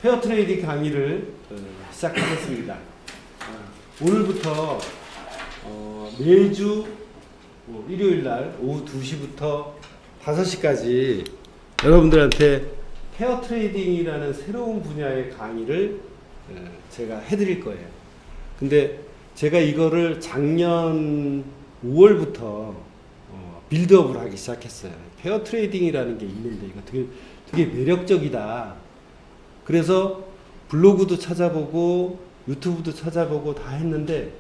페어 트레이딩 강의를 시작하겠습니다. 오늘부터 매주 일요일날 오후 2시부터 5시까지 여러분들한테 페어 트레이딩이라는 새로운 분야의 강의를 제가 해드릴 거예요. 근데 제가 이거를 작년 5월부터 빌드업을 하기 시작했어요. 페어 트레이딩이라는 게 있는데 이거 되게 매력적이다. 그래서 블로그도 찾아보고 유튜브도 찾아보고 다 했는데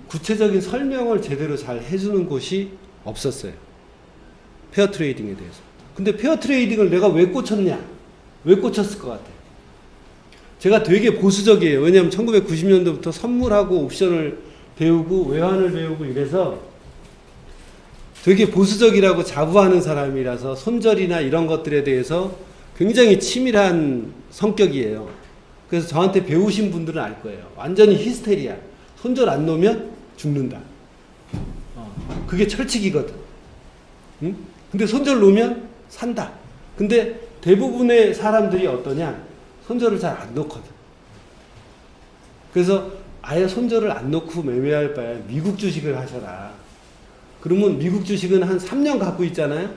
구체적인 설명을 제대로 잘 해주는 곳이 없었어요. 페어 트레이딩에 대해서. 근데 페어 트레이딩을 내가 왜 꽂혔냐? 왜 꽂혔을 것 같아요? 제가 되게 보수적이에요. 왜냐하면 1990년도부터 선물하고 옵션을 배우고 외환을 배우고 이래서 되게 보수적이라고 자부하는 사람이라서 손절이나 이런 것들에 대해서 굉장히 치밀한 성격이에요. 그래서 저한테 배우신 분들은 알 거예요. 완전히 히스테리야. 손절 안 놓으면 죽는다. 그게 철칙이거든. 응? 근데 손절 놓으면 산다. 근데 대부분의 사람들이 어떠냐? 손절을 잘 안 놓거든. 그래서 아예 손절을 안 놓고 매매할 바에 미국 주식을 하셔라. 그러면 미국 주식은 한 3년 갖고 있잖아요?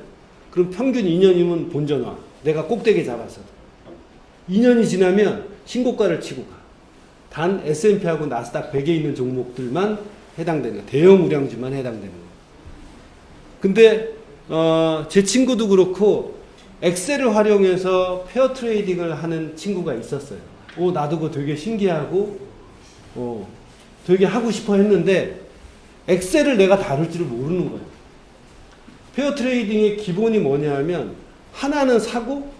그럼 평균 2년이면 본전화. 내가 꼭대기 잡았어. 2년이 지나면 신고가를 치고 가. 단 S&P하고 나스닥 100에 있는 종목들만 해당되는 거야. 대형 우량주만 해당되는 거야. 근데 제 친구도 그렇고 엑셀을 활용해서 페어 트레이딩을 하는 친구가 있었어요. 나도 그거 되게 신기하고 되게 하고 싶어 했는데 엑셀을 내가 다룰 줄 모르는 거예요. 페어 트레이딩의 기본이 뭐냐 하면 하나는 사고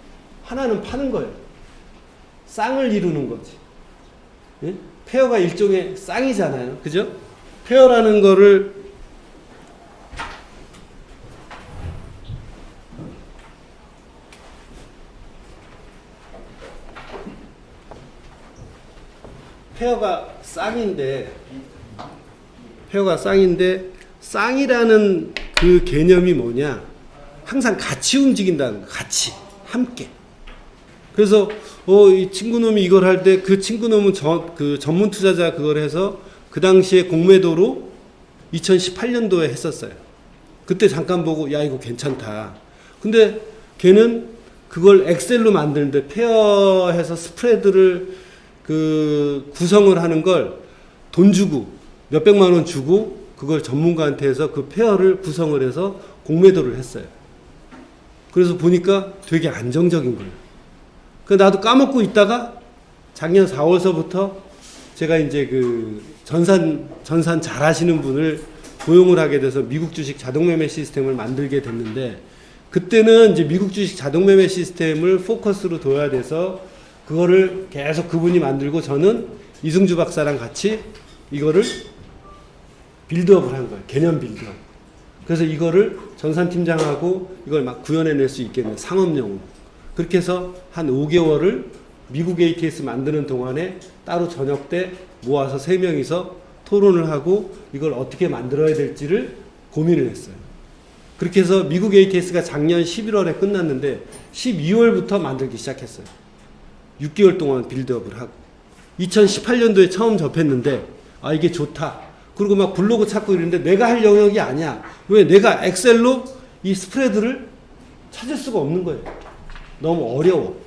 하나는 파는 거예요. 쌍을 이루는 거지. 예? 페어가 일종의 쌍이잖아요. 그죠? 페어라는 거를 페어가 쌍인데 쌍이라는 그 개념이 뭐냐? 항상 같이 움직인다는 거. 같이 함께. 그래서 이 친구놈이 이걸 할 때 그 친구놈은 그 전문 투자자 그걸 해서 그 당시에 공매도로 2018년도에 했었어요. 그때 잠깐 보고 야 이거 괜찮다. 근데 걔는 그걸 엑셀로 만드는데 페어해서 스프레드를 그 구성을 하는 걸 돈 주고 몇백만 원 주고 그걸 전문가한테 해서 그 페어를 구성을 해서 공매도를 했어요. 그래서 보니까 되게 안정적인 거예요. 그래서 나도 까먹고 있다가 작년 4월서부터 제가 이제 그 전산 잘 하시는 분을 고용을 하게 돼서 미국 주식 자동 매매 시스템을 만들게 됐는데 그때는 이제 미국 주식 자동 매매 시스템을 포커스로 둬야 돼서 그거를 계속 그분이 만들고 저는 이승주 박사랑 같이 이거를 빌드업을 한 거예요. 개념 빌드업. 그래서 이거를 전산팀장하고 이걸 막 구현해낼 수 있게 된 상업용으로. 그렇게 해서 한 5개월을 미국 ATS 만드는 동안에 따로 저녁 때 모아서 3명이서 토론을 하고 이걸 어떻게 만들어야 될지를 고민을 했어요. 그렇게 해서 미국 ATS가 작년 11월에 끝났는데 12월부터 만들기 시작했어요. 6개월 동안 빌드업을 하고 2018년도에 처음 접했는데 이게 좋다. 그리고 막 블로그 찾고 이러는데 내가 할 영역이 아니야. 왜? 내가 엑셀로 이 스프레드를 찾을 수가 없는 거예요. 너무 어려워.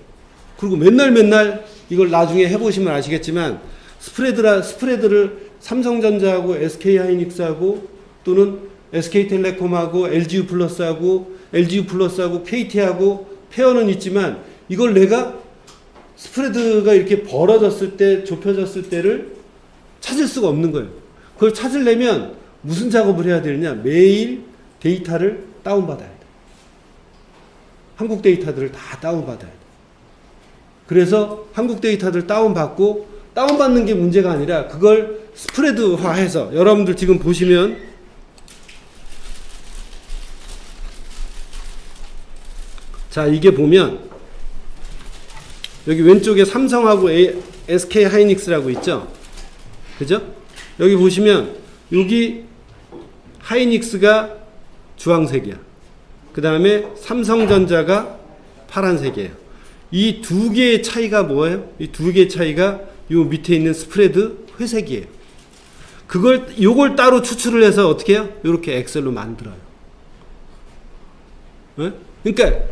그리고 맨날 이걸 나중에 해보시면 아시겠지만 스프레드를 삼성전자하고 SK하이닉스하고 또는 SK텔레콤하고 LG유플러스하고 KT하고 페어는 있지만 이걸 내가 스프레드가 이렇게 벌어졌을 때 좁혀졌을 때를 찾을 수가 없는 거예요. 그걸 찾으려면 무슨 작업을 해야 되느냐? 매일 데이터를 다운받아야 돼. 한국 데이터들을 다 다운받아야 돼. 그래서 한국 데이터들 다운받고 다운받는 게 문제가 아니라 그걸 스프레드화해서 여러분들 지금 보시면 자 이게 보면 여기 왼쪽에 삼성하고 SK하이닉스라고 있죠? 그죠? 여기 보시면 여기 하이닉스가 주황색이야. 그 다음에 삼성전자가 파란색이에요. 이 두 개의 차이가 뭐예요? 이 두 개의 차이가 요 밑에 있는 스프레드 회색이에요. 요걸 따로 추출을 해서 어떻게 해요? 요렇게 엑셀로 만들어요. 네? 그러니까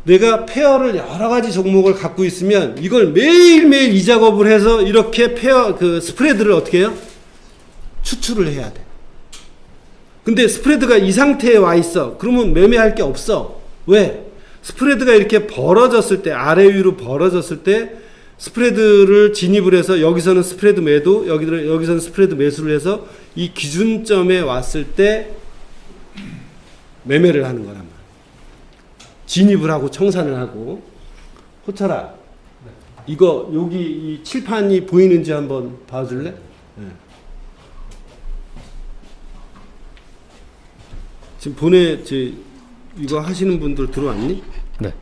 내가 페어를 여러 가지 종목을 갖고 있으면 이걸 매일매일 이 작업을 해서 이렇게 그 스프레드를 어떻게 해요? 추출을 해야 돼. 근데 스프레드가 이 상태에 와 있어. 그러면 매매할 게 없어. 왜? 스프레드가 이렇게 벌어졌을 때, 아래 위로 벌어졌을 때 스프레드를 진입을 해서 여기서는 스프레드 매도, 여기서는 스프레드 매수를 해서 이 기준점에 왔을 때 매매를 하는 거란 말이야. 진입을 하고 청산을 하고. 호철아, 이거 여기 이 칠판이 보이는지 한번 봐줄래? 네. 지금 이거 하시는 분들 들어왔니? 네.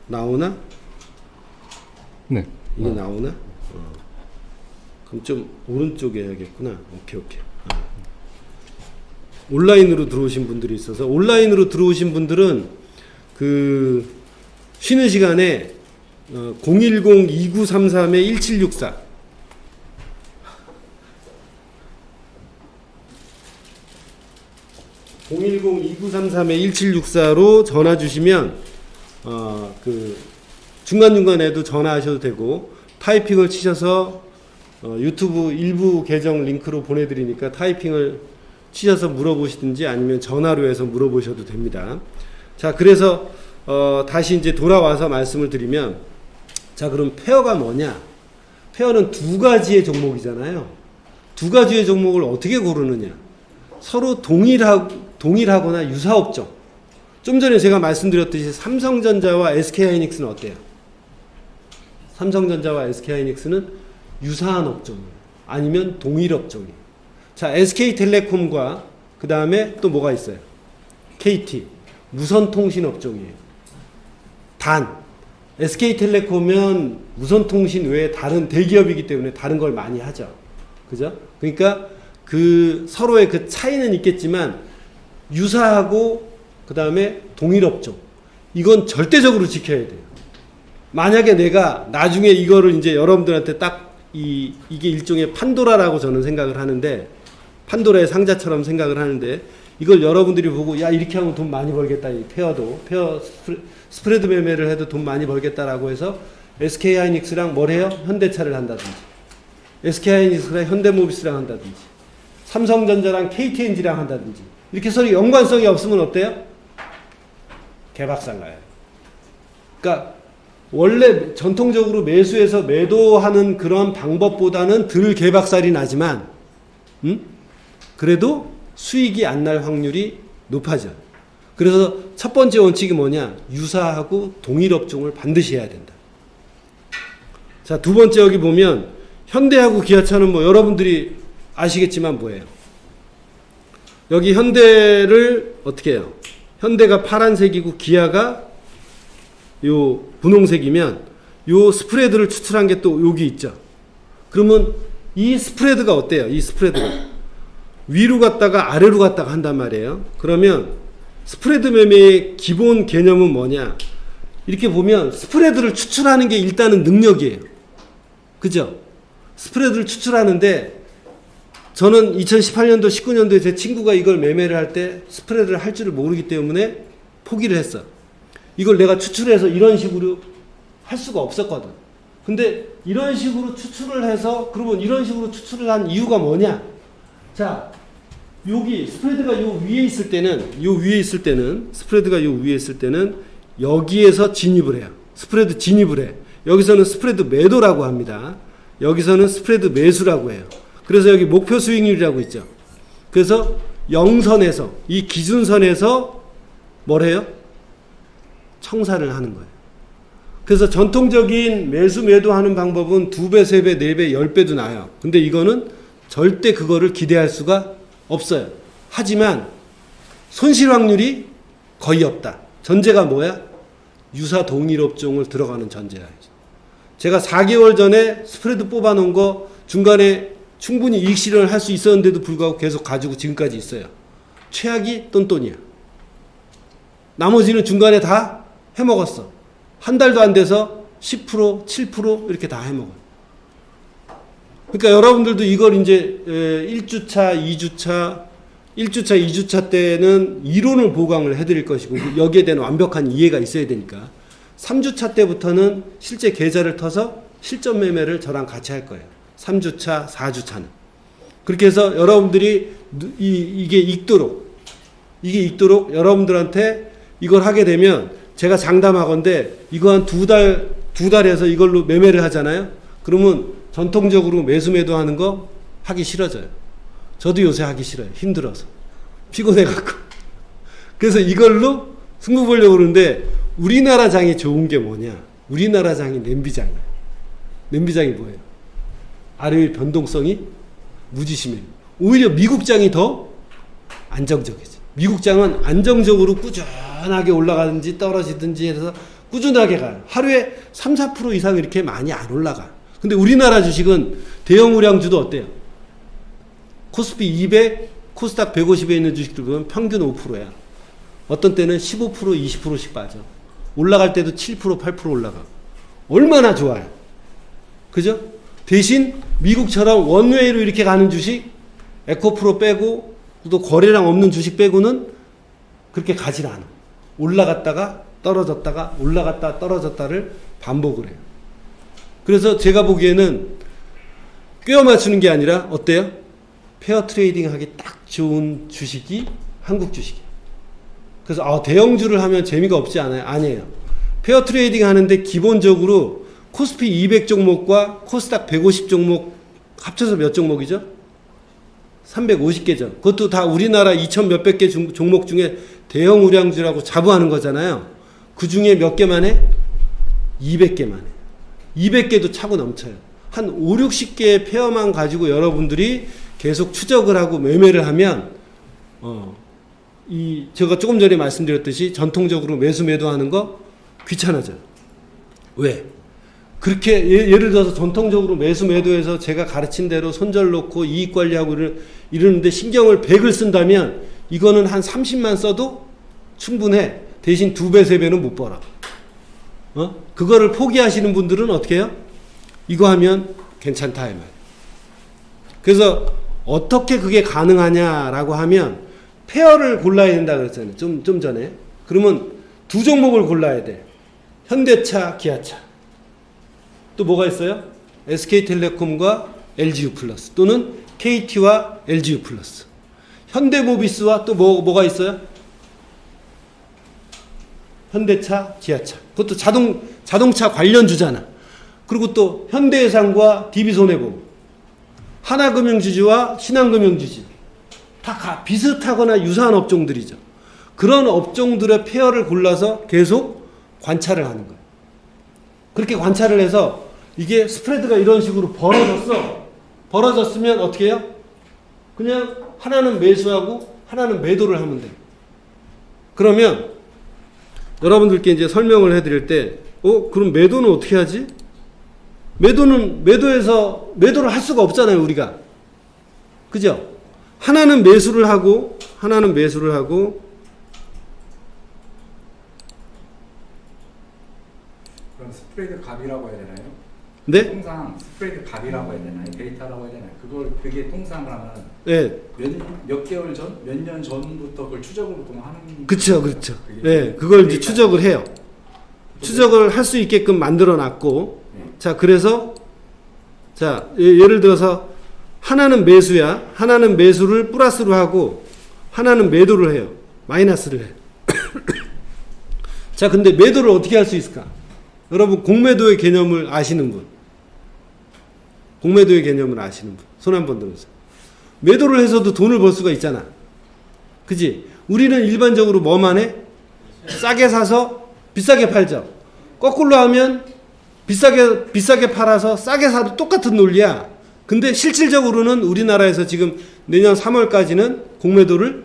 나오나? 네. 이게 나오나? 그럼 좀 오른쪽에 해야겠구나. 오케이. 온라인으로 들어오신 분들이 있어서, 온라인으로 들어오신 분들은 그 쉬는 시간에 010-2933-1764 010-2933-1764로 전화 주시면 그 중간중간에도 전화하셔도 되고, 타이핑을 치셔서 유튜브 일부 계정 링크로 보내드리니까 타이핑을 치셔서 물어보시든지 아니면 전화로 해서 물어보셔도 됩니다. 자, 그래서 다시 이제 돌아와서 말씀을 드리면, 자, 그럼 페어가 뭐냐? 페어는 두 가지의 종목이잖아요. 두 가지의 종목을 어떻게 고르느냐? 서로 동일하거나 유사업종. 좀 전에 제가 말씀드렸듯이 삼성전자와 SK하이닉스는 어때요? 삼성전자와 SK하이닉스는 유사한 업종이에요. 아니면 동일 업종이에요. 자, SK텔레콤과 그 다음에 또 뭐가 있어요? KT. 무선통신 업종이에요. 단, SK텔레콤은 무선통신 외에 다른 대기업이기 때문에 다른 걸 많이 하죠. 그죠? 그러니까 그 서로의 그 차이는 있겠지만 유사하고 그 다음에 동일 업종, 이건 절대적으로 지켜야 돼요. 만약에 내가 나중에 이거를 이제 여러분들한테 딱 이게 일종의 판도라라고 저는 생각을 하는데, 판도라의 상자처럼 생각을 하는데, 이걸 여러분들이 보고 야 이렇게 하면 돈 많이 벌겠다, 이 페어 스프레드 매매를 해도 돈 많이 벌겠다라고 해서 SK하이닉스랑 뭘 해요? 현대차를 한다든지, SK하이닉스랑 현대모비스랑 한다든지, 삼성전자랑 KTNG랑 한다든지, 이렇게 서로 연관성이 없으면 어때요? 개박살나요. 그러니까 원래 전통적으로 매수해서 매도하는 그런 방법보다는 덜 개박살이 나지만, 그래도 수익이 안 날 확률이 높아져요. 그래서 첫 번째 원칙이 뭐냐? 유사하고 동일 업종을 반드시 해야 된다. 자, 두 번째 여기 보면 현대하고 기아차는 뭐 여러분들이 아시겠지만 뭐예요? 여기 현대를 어떻게 해요? 현대가 파란색이고 기아가 요 분홍색이면 요 스프레드를 추출한 게 또 여기 있죠. 그러면 이 스프레드가 어때요? 이 스프레드가 위로 갔다가 아래로 갔다가 한단 말이에요. 그러면 스프레드 매매의 기본 개념은 뭐냐? 이렇게 보면 스프레드를 추출하는 게 일단은 능력이에요. 그죠? 스프레드를 추출하는데, 저는 2018년도 19년도에 제 친구가 이걸 매매를 할 때 스프레드를 할 줄을 모르기 때문에 포기를 했어. 이걸 내가 추출해서 이런 식으로 할 수가 없었거든. 근데 이런 식으로 추출을 해서, 그러면 이런 식으로 추출을 한 이유가 뭐냐? 자, 여기 스프레드가 요 위에 있을 때는, 스프레드가 요 위에 있을 때는 여기에서 진입을 해요. 스프레드 진입을 해. 여기서는 스프레드 매도라고 합니다. 여기서는 스프레드 매수라고 해요. 그래서 여기 목표 수익률이라고 있죠. 그래서 0선에서, 이 기준선에서 뭘 해요? 청산을 하는 거예요. 그래서 전통적인 매수 매도하는 방법은 2배, 3배, 4배, 10배도 나요. 근데 이거는 절대 그거를 기대할 수가 없어요. 하지만 손실 확률이 거의 없다. 전제가 뭐야? 유사 동일 업종을 들어가는 전제야. 제가 4개월 전에 스프레드 뽑아 놓은 거 중간에 충분히 이익 실현을 할 수 있었는데도 불구하고 계속 가지고 지금까지 있어요. 최악이 똔똔이야. 나머지는 중간에 다 해먹었어. 한 달도 안 돼서 10%, 7% 이렇게 다 해먹어요. 그러니까 여러분들도 이걸 이제 1주차, 2주차, 2주차 때는 이론을 보강을 해드릴 것이고 여기에 대한 완벽한 이해가 있어야 되니까 3주차 때부터는 실제 계좌를 터서 실전 매매를 저랑 같이 할 거예요. 3주차, 4주차는. 그렇게 해서 여러분들이 이게 익도록 여러분들한테 이걸 하게 되면 제가 장담하건대 이거 한 두 달에서 이걸로 매매를 하잖아요. 그러면 전통적으로 매수 매도하는 거 하기 싫어져요. 저도 요새 하기 싫어요. 힘들어서. 피곤해갖고. 그래서 이걸로 승부 보려고 그러는데 우리나라 장이 좋은 게 뭐냐. 우리나라 장이 냄비장이에요. 냄비장이 뭐예요? 아래의 변동성이 무지심해요. 오히려 미국 장이 더 안정적이지. 미국 장은 안정적으로 꾸준하게 올라가든지 떨어지든지 해서 꾸준하게 가요. 하루에 3, 4% 이상 이렇게 많이 안 올라가. 근데 우리나라 주식은 대형 우량주도 어때요? 코스피 200, 코스닥 150에 있는 주식들 보면 평균 5%야. 어떤 때는 15%, 20%씩 빠져. 올라갈 때도 7%, 8% 올라가. 얼마나 좋아요. 그죠? 대신 미국처럼 원웨이로 이렇게 가는 주식, 에코프로 빼고 또 거래량 없는 주식 빼고는 그렇게 가질 않아. 올라갔다가 떨어졌다가 올라갔다 떨어졌다를 반복을 해요. 그래서 제가 보기에는 꿰어 맞추는 게 아니라 어때요? 페어 트레이딩 하기 딱 좋은 주식이 한국 주식이에요. 그래서 대형주를 하면 재미가 없지 않아요? 아니에요. 페어 트레이딩 하는데 기본적으로 코스피 200 종목과 코스닥 150 종목 합쳐서 몇 종목이죠? 350개죠. 그것도 다 우리나라 2천 몇백 개 종목 중에 대형 우량주라고 자부하는 거잖아요. 그 중에 몇 개만 해? 200개만 해. 200개도 차고 넘쳐요. 한 5, 60개의 페어만 가지고 여러분들이 계속 추적을 하고 매매를 하면 제가 조금 전에 말씀드렸듯이 전통적으로 매수 매도하는 거 귀찮아져요. 왜? 그렇게 예를 들어서 전통적으로 매수 매도해서 제가 가르친 대로 손절 놓고 이익 관리하고 이러는데 신경을 100을 쓴다면 이거는 한 30만 써도 충분해. 대신 2배, 3배는 못 벌어. 그거를 포기하시는 분들은 어떻게 해요? 이거 하면 괜찮다 이 말. 그래서 어떻게 그게 가능하냐라고 하면 페어를 골라야 된다 그랬잖아요. 좀 전에. 그러면 두 종목을 골라야 돼. 현대차, 기아차. 또 뭐가 있어요? SK텔레콤과 LGU 플러스 또는 KT와 LGU 플러스. 현대모비스와 또 뭐가 있어요? 현대차, 기아차. 그것도 자동차 관련주잖아. 그리고 또 현대해상과 DB손해보험. 하나금융주주와 신한금융주주. 다 비슷하거나 유사한 업종들이죠. 그런 업종들의 페어를 골라서 계속 관찰을 하는 거예요. 그렇게 관찰을 해서 이게 스프레드가 이런 식으로 벌어졌어. 벌어졌으면 어떻게 해요? 그냥 하나는 매수하고 하나는 매도를 하면 돼요. 그러면 여러분들께 이제 설명을 해드릴 때, 그럼 매도는 어떻게 하지? 매도를 할 수가 없잖아요, 우리가. 그죠? 하나는 매수를 하고, 그럼 스프레드 값이라고 해야 되나요? 네? 통상 스프레드 값이라고 해야 되나요? 데이터라고 해야 되나요? 그게 통상 그러면 네. 몇 개월 전, 몇 년 전부터 그걸 추적을 보통 하는. 그렇죠. 네, 그걸 이제 추적을 해요. 추적을 할 수 있게끔 만들어 놨고, 네. 자, 그래서, 자, 예를 들어서, 하나는 매수야. 하나는 매수를 플러스로 하고, 하나는 매도를 해요. 마이너스를 해. 자, 근데 매도를 어떻게 할 수 있을까? 여러분, 공매도의 개념을 아시는 분. 공매도의 개념을 아시는 분. 손 한번 들어주세요. 매도를 해서도 돈을 벌 수가 있잖아. 그지? 우리는 일반적으로 뭐만 해? 싸게 사서 비싸게 팔죠. 거꾸로 하면 비싸게 팔아서 싸게 사도 똑같은 논리야. 근데 실질적으로는 우리나라에서 지금 내년 3월까지는 공매도를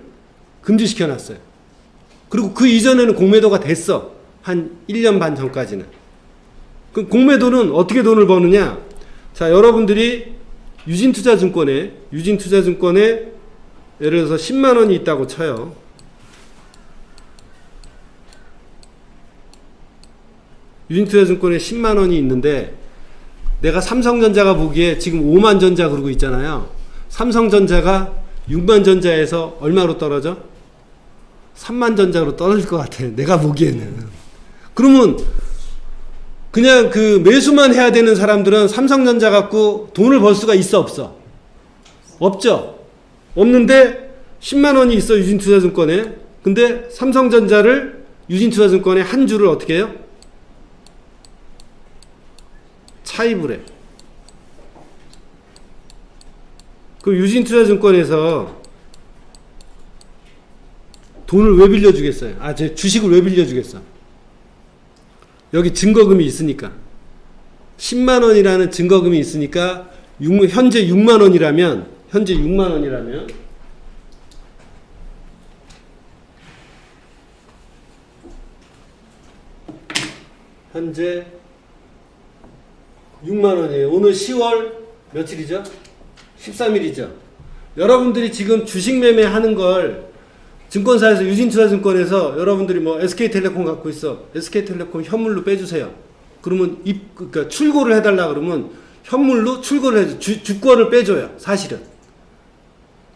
금지시켜 놨어요. 그리고 그 이전에는 공매도가 됐어. 한 1년 반 전까지는. 그 공매도는 어떻게 돈을 버느냐? 자, 여러분들이 유진투자증권에 예를 들어서 10만 원이 있다고 쳐요. 유진투자증권에 10만 원이 있는데 내가 삼성전자가 보기에 지금 5만 전자 그러고 있잖아요. 삼성전자가 6만 전자에서 얼마로 떨어져? 3만 전자로 떨어질 것 같아. 내가 보기에는. 그러면 그냥 그 매수만 해야 되는 사람들은 삼성전자 갖고 돈을 벌 수가 있어 없어? 없죠. 없는데 10만 원이 있어 유진투자증권에. 근데 삼성전자를 유진투자증권에 한 주를 어떻게 해요? 차입을 해. 그 유진투자증권에서 돈을 왜 빌려주겠어요? 제 주식을 왜 빌려주겠어? 여기 증거금이 있으니까. 10만 원이라는 증거금이 있으니까 현재 6만 원이라면 현재 6만 원이에요. 오늘 10월 며칠이죠? 13일이죠. 여러분들이 지금 주식 매매하는 걸 증권사에서 유진투자증권에서 여러분들이 뭐 SK텔레콤 갖고 있어. SK텔레콤 현물로 빼주세요. 그러면 그러니까 출고를 해달라 그러면 현물로 출고를 해줘. 주권을 빼줘요. 사실은.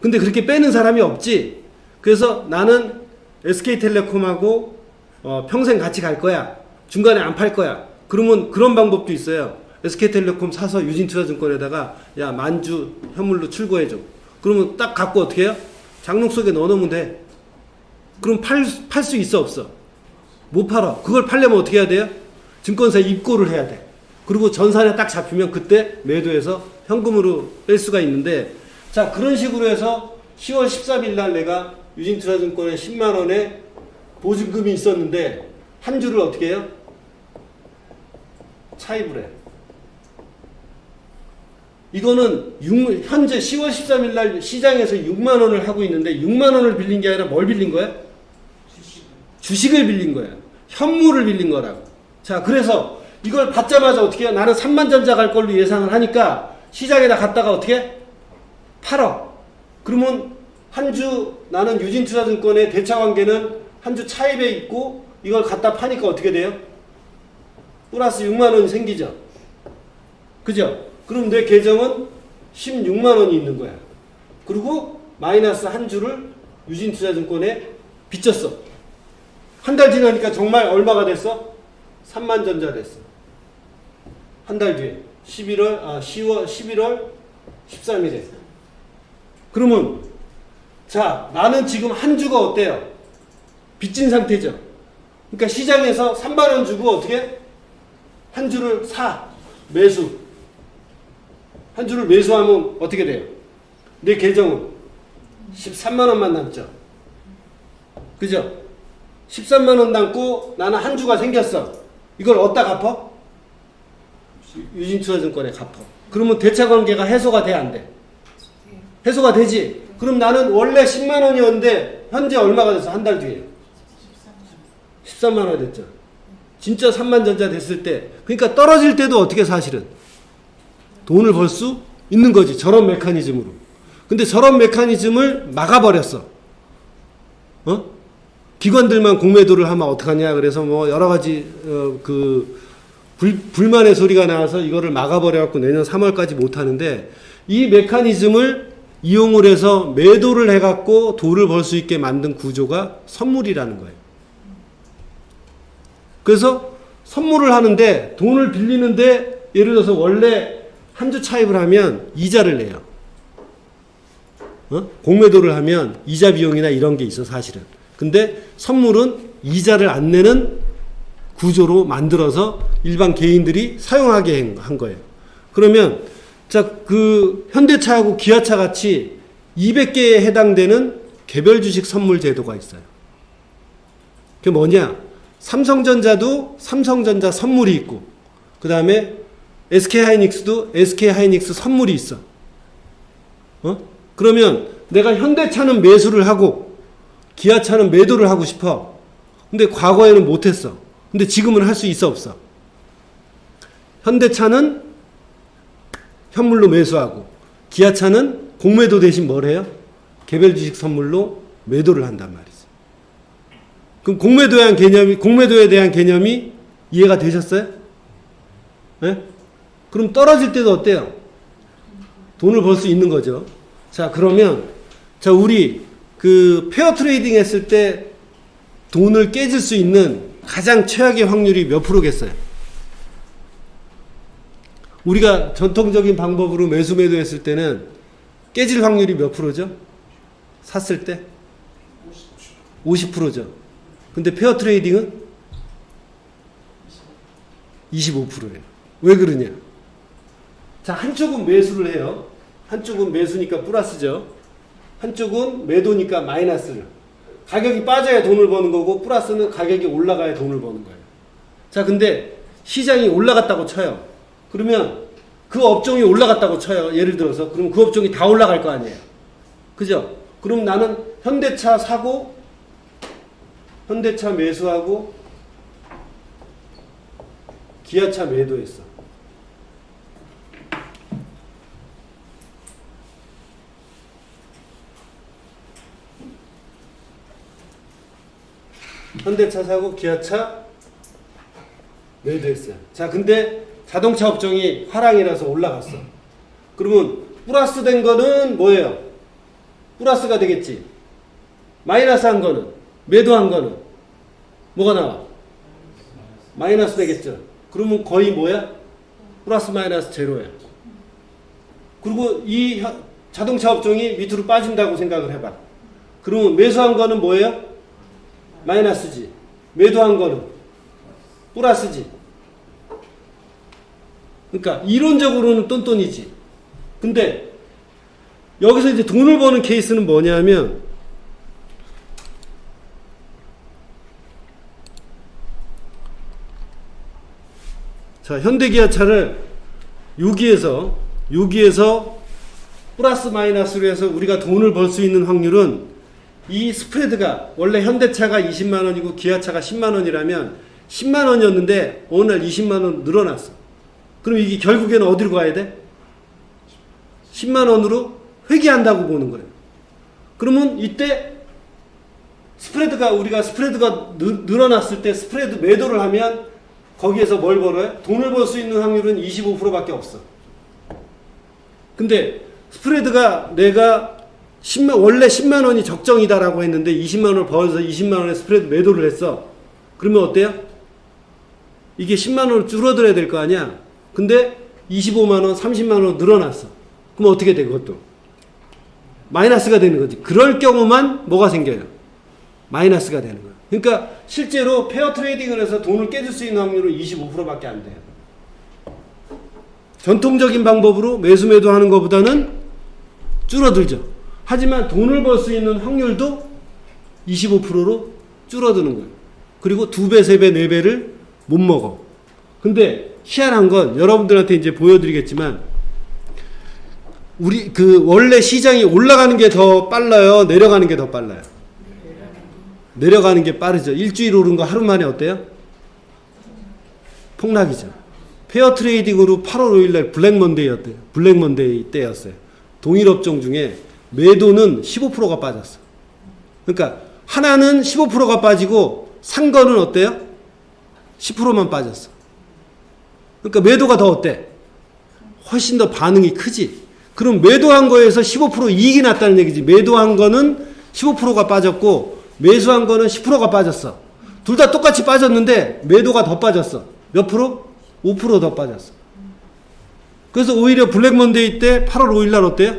근데 그렇게 빼는 사람이 없지. 그래서 나는 SK텔레콤하고 평생 같이 갈 거야. 중간에 안 팔 거야. 그러면 그런 방법도 있어요. SK텔레콤 사서 유진투자증권에다가 야 만주 현물로 출고해줘. 그러면 딱 갖고 어떻게 해요? 장롱 속에 넣어놓으면 돼. 그럼 팔 수 있어 없어? 못 팔아. 그걸 팔려면 어떻게 해야 돼요? 증권사에 입고를 해야 돼. 그리고 전산에 딱 잡히면 그때 매도해서 현금으로 뺄 수가 있는데, 자 그런 식으로 해서 10월 13일 날 내가 유진투자증권에 10만 원의 보증금이 있었는데 한 주를 어떻게 해요? 차입을 해. 이거는 현재 10월 13일 날 시장에서 6만 원을 하고 있는데 6만 원을 빌린 게 아니라 뭘 빌린 거야? 주식을 빌린 거야. 현물을 빌린 거라고. 자, 그래서 이걸 받자마자 어떻게 해요? 나는 3만 전자 갈 걸로 예상을 하니까 시장에다 갔다가 어떻게 해? 팔어. 그러면 한 주 나는 유진투자증권의 대차관계는 한 주 차입에 있고 이걸 갖다 파니까 어떻게 돼요? 플러스 6만 원이 생기죠. 그죠? 그럼 내 계정은 16만 원이 있는 거야. 그리고 마이너스 한 주를 유진투자증권에 빚졌어. 한 달 지나니까 정말 얼마가 됐어? 3만 전자 됐어. 한 달 뒤에 11월 13일에. 그러면 자 나는 지금 한 주가 어때요? 빚진 상태죠. 그러니까 시장에서 3만 원 주고 어떻게? 한 주를 사. 매수. 한 주를 매수하면 어떻게 돼요? 내 계정은 13만 원만 남죠. 그죠? 13만 원 남고 나는 한 주가 생겼어. 이걸 어디다 갚어? 유진투자증권에 갚어. 그러면 대차관계가 해소가 돼, 안 돼? 해소가 되지. 그럼 나는 원래 10만 원이었는데 현재 얼마가 됐어? 한 달 뒤에 13만 원 됐죠. 진짜 3만 전자 됐을 때, 그러니까 떨어질 때도 어떻게 사실은 돈을 벌 수 있는 거지. 저런 메커니즘으로. 근데 저런 메커니즘을 막아버렸어. 기관들만 공매도를 하면 어떡하냐. 그래서 뭐 여러 가지 불만의 소리가 나와서 이거를 막아버려갖고 내년 3월까지 못하는데, 이 메커니즘을 이용을 해서 매도를 해갖고 돈을 벌 수 있게 만든 구조가 선물이라는 거예요. 그래서 선물을 하는데 돈을 빌리는데 예를 들어서 원래 한 주 차입을 하면 이자를 내요. 공매도를 하면 이자 비용이나 이런 게 있어 사실은. 근데 선물은 이자를 안 내는 구조로 만들어서 일반 개인들이 사용하게 한 거예요. 그러면 자, 그 현대차하고 기아차 같이 200개에 해당되는 개별 주식 선물 제도가 있어요. 그게 뭐냐? 삼성전자도 삼성전자 선물이 있고, 그 다음에 SK하이닉스도 SK하이닉스 선물이 있어. 그러면 내가 현대차는 매수를 하고 기아차는 매도를 하고 싶어. 근데 과거에는 못했어. 근데 지금은 할 수 있어 없어? 현대차는 현물로 매수하고 기아차는 공매도 대신 뭘 해요? 개별 주식 선물로 매도를 한단 말이지. 그럼 공매도에 대한 개념이 이해가 되셨어요? 네? 그럼 떨어질 때도 어때요? 돈을 벌 수 있는 거죠. 자, 그러면 자, 우리 그 페어 트레이딩 했을 때 돈을 깨질 수 있는 가장 최악의 확률이 몇 프로겠어요? 우리가 전통적인 방법으로 매수 매도 했을 때는 깨질 확률이 몇 프로죠? 샀을 때? 50%죠. 근데 페어 트레이딩은 25%예요. 왜 그러냐? 자, 한쪽은 매수를 해요. 한쪽은 매수니까 플러스죠. 한쪽은 매도니까 마이너스를. 가격이 빠져야 돈을 버는 거고 플러스는 가격이 올라가야 돈을 버는 거예요. 자, 근데 시장이 올라갔다고 쳐요. 그러면 그 업종이 올라갔다고 쳐요. 예를 들어서. 그럼 그 업종이 다 올라갈 거 아니에요. 그죠? 그럼 나는 현대차 사고 현대차 매수하고 기아차 매도했어. 현대차 사고 기아차 매도했어요. 자, 근데 자동차 업종이 화랑이라서 올라갔어. 그러면 플러스 된 거는 뭐예요? 플러스가 되겠지. 마이너스 한 거는, 매도한 거는 뭐가 나와? 마이너스 되겠죠. 그러면 거의 뭐야? 플러스 마이너스 제로야. 그리고 이 자동차 업종이 밑으로 빠진다고 생각을 해봐. 그러면 매수한 거는 뭐예요? 마이너스지. 매도한 거는 플러스지. 그러니까 이론적으로는 똔똔이지. 근데 여기서 이제 돈을 버는 케이스는 뭐냐면 자, 현대기아차를 여기에서 플러스 마이너스로 해서 우리가 돈을 벌 수 있는 확률은 이 스프레드가 원래 현대차가 20만 원이고 기아차가 10만 원이라면 10만 원이었는데 어느 날 20만 원 늘어났어. 그럼 이게 결국에는 어디로 가야 돼? 10만 원으로 회귀한다고 보는 거예요. 그러면 이때 우리가 스프레드가 늘어났을 때 스프레드 매도를 하면 거기에서 뭘 벌어요? 돈을 벌 수 있는 확률은 25%밖에 없어. 근데 스프레드가 내가 원래 10만 원이 적정이다라고 했는데 20만 원을 벌어서 20만 원에 스프레드 매도를 했어. 그러면 어때요? 이게 10만 원으로 줄어들어야 될 거 아니야? 근데 25만 원, 30만 원 늘어났어. 그럼 어떻게 돼, 그것도? 마이너스가 되는 거지. 그럴 경우만 뭐가 생겨요? 마이너스가 되는 거야. 그러니까 실제로 페어 트레이딩을 해서 돈을 깨질 수 있는 확률은 25%밖에 안 돼요. 전통적인 방법으로 매수 매도 하는 것보다는 줄어들죠. 하지만 돈을 벌 수 있는 확률도 25%로 줄어드는 거예요. 그리고 2배, 3배, 4배를 못 먹어. 근데 희한한 건 여러분들한테 이제 보여드리겠지만 우리 원래 시장이 올라가는 게 더 빨라요? 내려가는 게 더 빨라요? 내려가는 게 빠르죠. 일주일 오른 거 하루 만에 어때요? 폭락이죠. 페어 트레이딩으로 8월 5일날 블랙 먼데이였대요. 블랙 먼데이 때였어요. 동일 업종 중에 매도는 15%가 빠졌어. 그러니까 하나는 15%가 빠지고 산 거는 어때요? 10%만 빠졌어. 그러니까 매도가 더 어때? 훨씬 더 반응이 크지. 그럼 매도한 거에서 15% 이익이 났다는 얘기지. 매도한 거는 15%가 빠졌고 매수한 거는 10%가 빠졌어. 둘 다 똑같이 빠졌는데 매도가 더 빠졌어. 몇 프로? 5% 더 빠졌어. 그래서 오히려 블랙 먼데이 때 8월 5일 날 어때요?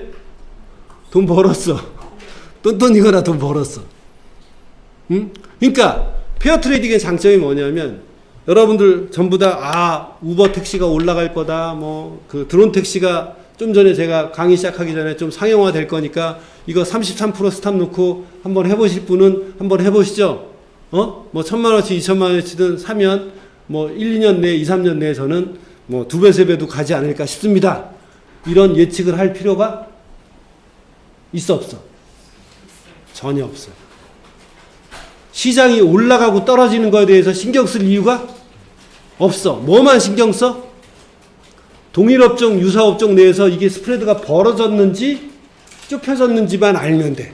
돈 벌었어. 똔똔이거나 돈 벌었어. 응? 그러니까 페어 트레이딩의 장점이 뭐냐면 여러분들 전부 다 우버 택시가 올라갈 거다. 그 드론 택시가 좀 전에 제가 강의 시작하기 전에 좀 상용화 될 거니까 이거 33% 스탑 놓고 한번 해보실 분은 한번 해보시죠. 1,000만 원치 2,000만 원치든 사면 1, 2년 내에 2, 3년 내에 저는 2배, 3배도 가지 않을까 싶습니다. 이런 예측을 할 필요가 있어 없어? 전혀 없어요. 시장이 올라가고 떨어지는 거에 대해서 신경 쓸 이유가 없어. 뭐만 신경 써? 동일 업종, 유사 업종 내에서 이게 스프레드가 벌어졌는지 좁혀졌는지만 알면 돼.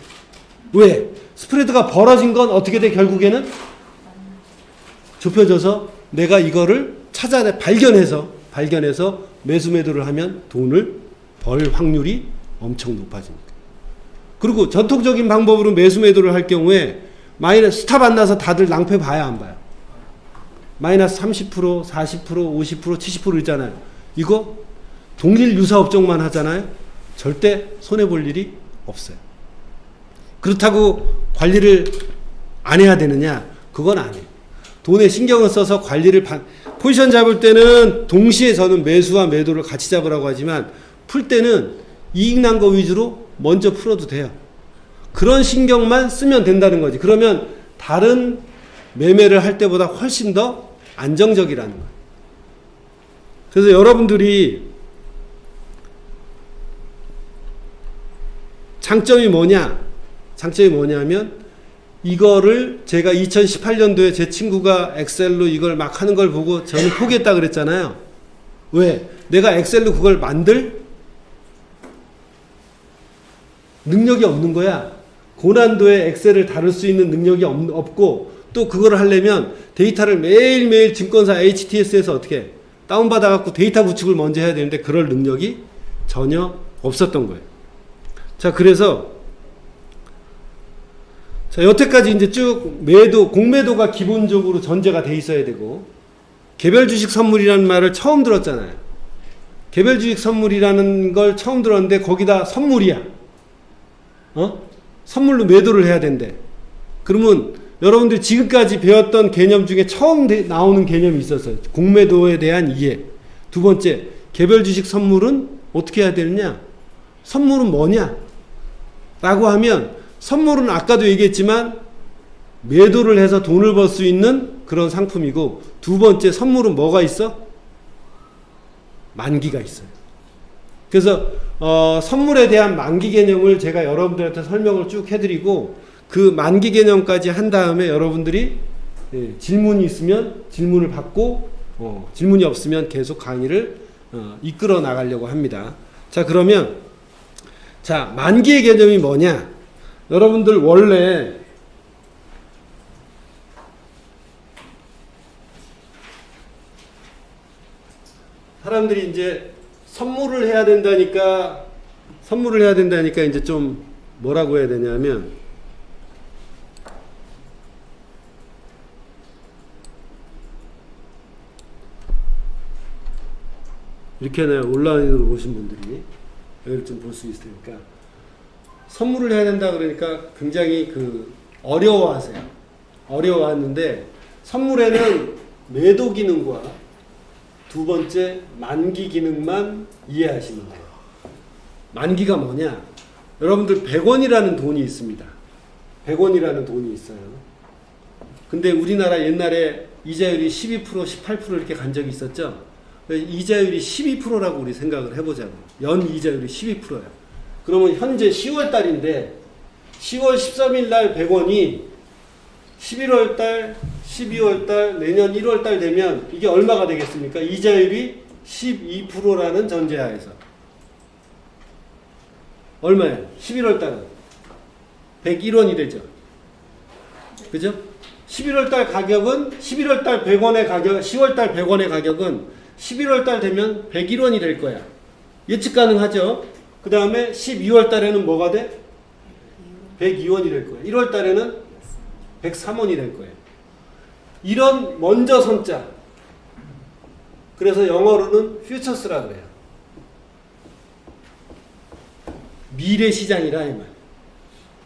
왜? 스프레드가 벌어진 건 어떻게 돼? 결국에는 좁혀져서 내가 이거를 발견해서 매수 매도를 하면 돈을 벌 확률이 엄청 높아집니다. 그리고 전통적인 방법으로 매수 매도를 할 경우에 마이너스 스탑 안 나서 다들 낭패 봐야 안 봐요? 마이너스 30%, 40%, 50%, 70% 있잖아요. 이거 동일 유사 업종만 하잖아요. 절대 손해 볼 일이 없어요. 그렇다고 관리를 안 해야 되느냐? 그건 아니에요. 돈에 신경을 써서 포지션 잡을 때는 동시에 저는 매수와 매도를 같이 잡으라고 하지만 풀 때는 이익 난 거 위주로 먼저 풀어도 돼요. 그런 신경만 쓰면 된다는 거지. 그러면 다른 매매를 할 때보다 훨씬 더 안정적이라는 거예요. 그래서 여러분들이 장점이 뭐냐면 이거를 제가 2018년도에 제 친구가 엑셀로 이걸 막 하는 걸 보고 저는 포기했다 그랬잖아요. 왜? 내가 엑셀로 그걸 만들 능력이 없는 거야. 고난도의 엑셀을 다룰 수 있는 능력이 없고 또 그걸 하려면 데이터를 매일매일 증권사 HTS에서 어떻게 다운받아 갖고 데이터 구축을 먼저 해야 되는데 그럴 능력이 전혀 없었던 거예요. 자, 그래서 여태까지 이제 쭉 공매도가 기본적으로 전제가 돼 있어야 되고 개별 주식 선물이라는 말을 처음 들었잖아요. 개별 주식 선물이라는 걸 처음 들었는데 거기다 선물이야. 선물로 매도를 해야 된대. 그러면 여러분들이 지금까지 배웠던 개념 중에 처음 나오는 개념이 있었어요. 공매도에 대한 이해. 두 번째, 개별 주식 선물은 어떻게 해야 되느냐? 선물은 뭐냐? 라고 하면 선물은 아까도 얘기했지만 매도를 해서 돈을 벌 수 있는 그런 상품이고 두 번째 선물은 뭐가 있어? 만기가 있어요. 그래서 선물에 대한 만기 개념을 제가 여러분들한테 설명을 쭉 해드리고 그 만기 개념까지 한 다음에 여러분들이 질문이 있으면 질문을 받고 질문이 없으면 계속 강의를 이끌어 나가려고 합니다. 자, 그러면 만기의 개념이 뭐냐? 여러분들 원래 사람들이 이제 선물을 해야 된다니까 이제 좀 뭐라고 해야 되냐면 이렇게 하나요? 온라인으로 보신 분들이 여기를 좀 볼 수 있으니까 선물을 해야 된다 그러니까 굉장히 어려워하는데 선물에는 매도 기능과 두 번째 만기 기능만 이해하시면 돼요. 만기가 뭐냐? 여러분들 100원이라는 돈이 있습니다. 100원이라는 돈이 있어요. 근데 우리나라 옛날에 이자율이 12%, 18% 이렇게 간 적이 있었죠. 이자율이 12%라고 우리 생각을 해보자고. 연 이자율이 12%예요. 그러면 현재 10월 달인데 10월 13일 날 100원이 11월 달, 12월 달, 내년 1월 달 되면 이게 얼마가 되겠습니까? 이자율이 12%라는 전제하에서. 얼마예요? 11월 달은 101원이 되죠. 그죠? 11월 달 가격은 11월 달 100원의 가격, 10월 달 100원의 가격은 11월 달 되면 101원이 될 거야. 예측 가능하죠? 그 다음에 12월 달에는 뭐가 돼? 102원이 될 거야. 1월 달에는 103원이 될 거예요. 이런 먼저 선자. 그래서 영어로는 퓨처스라 그래요. 미래 시장이라 이 말.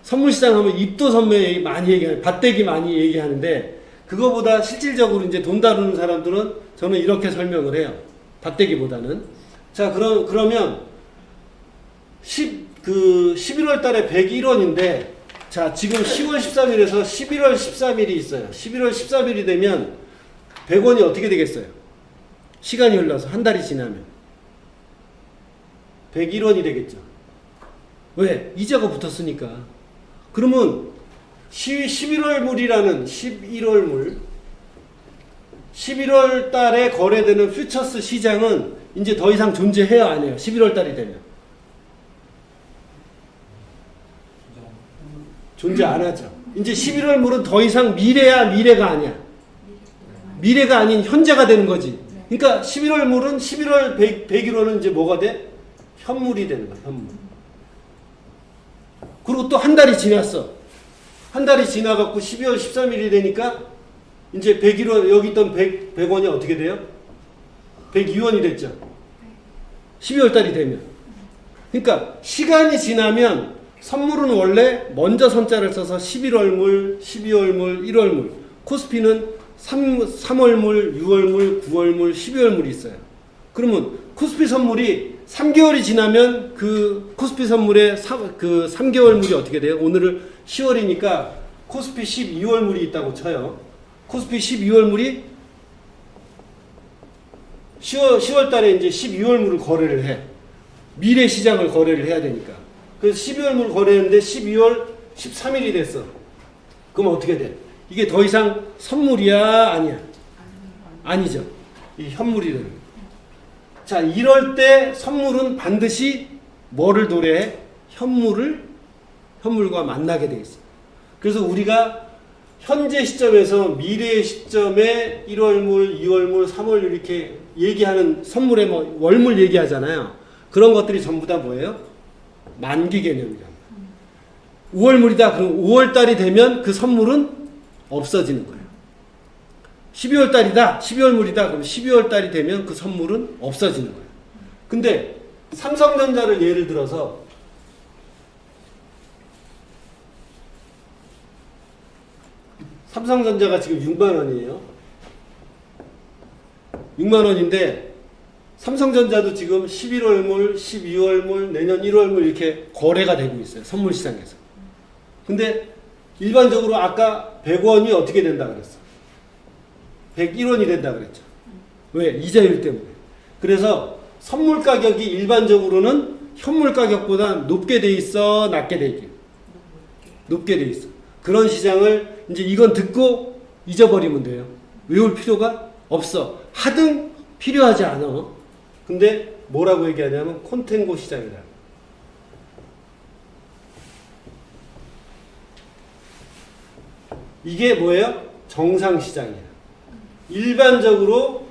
선물 시장 하면 입도 선매 많이 얘기하는, 밭대기 많이 얘기하는데 그거보다 실질적으로 이제 돈 다루는 사람들은 저는 이렇게 설명을 해요. 밭대기보다는. 자, 그러면 11월 달에 101원인데 자, 지금 10월 13일에서 11월 13일이 있어요. 11월 13일이 되면 100원이 어떻게 되겠어요? 시간이 흘러서 한 달이 지나면 101원이 되겠죠. 왜? 이자가 붙었으니까. 그러면 11월 물이라는 11월 달에 거래되는 퓨처스 시장은 이제 더 이상 존재해야 안 해요. 11월 달이 되면. 존재 안 하죠. 이제 11월 물은 더 이상 미래야 미래가 아니야. 미래가 아닌 현재가 되는 거지. 그러니까 11월 물은 11월 100일로는 이제 뭐가 돼? 현물이 되는 거야. 현물. 그리고 또 한 달이 지났어. 한 달이 지나갖고 12월 13일이 되니까 이제 101원 여기 있던 100원이 어떻게 돼요? 102원이 됐죠. 12월 달이 되면. 그러니까 시간이 지나면 선물은 원래 먼저 선자를 써서 11월물, 12월물, 1월물. 코스피는 3월물, 6월물, 9월물, 12월물이 있어요. 그러면 코스피 선물이 3개월이 지나면 그 코스피 선물의 그 3개월물이 어떻게 돼요? 오늘은 10월이니까 코스피 12월물이 있다고 쳐요. 코스피 12월물이 10월 달에 이제 12월물을 거래를 해. 미래 시장을 거래를 해야 되니까. 그래서 12월물 거래했는데 12월 13일이 됐어. 그럼 어떻게 돼? 이게 더 이상 선물이야? 아니야? 아니죠. 이 현물이 되는 거야. 자, 이럴 때 선물은 반드시 뭐를 도래해? 현물과 만나게 돼 있어. 그래서 우리가 현재 시점에서 미래의 시점에 1월물, 2월물, 3월물 이렇게 얘기하는 선물의 뭐 월물 얘기하잖아요. 그런 것들이 전부 다 뭐예요? 만기 개념이잖아. 5월물이다. 그럼 5월달이 되면 그 선물은 없어지는 거예요. 12월달이다. 12월물이다. 그럼 12월달이 되면 그 선물은 없어지는 거예요. 근데 삼성전자를 예를 들어서 삼성전자가 지금 6만 원이에요. 6만 원인데 삼성전자도 지금 11월물, 12월물, 내년 1월물 이렇게 거래가 되고 있어요. 선물 시장에서. 근데 일반적으로 아까 100원이 어떻게 된다 그랬어? 101원이 된다 그랬죠. 왜? 이자율 때문에. 그래서 선물 가격이 일반적으로는 현물 가격보다 높게 돼 있어, 낮게 돼 있게? 높게 돼 있어. 그런 시장을 이제 이건 듣고 잊어버리면 돼요. 외울 필요가 없어. 하등 필요하지 않아. 근데 뭐라고 얘기하냐면 콘텐고 시장이다. 이게 뭐예요? 정상 시장이야. 일반적으로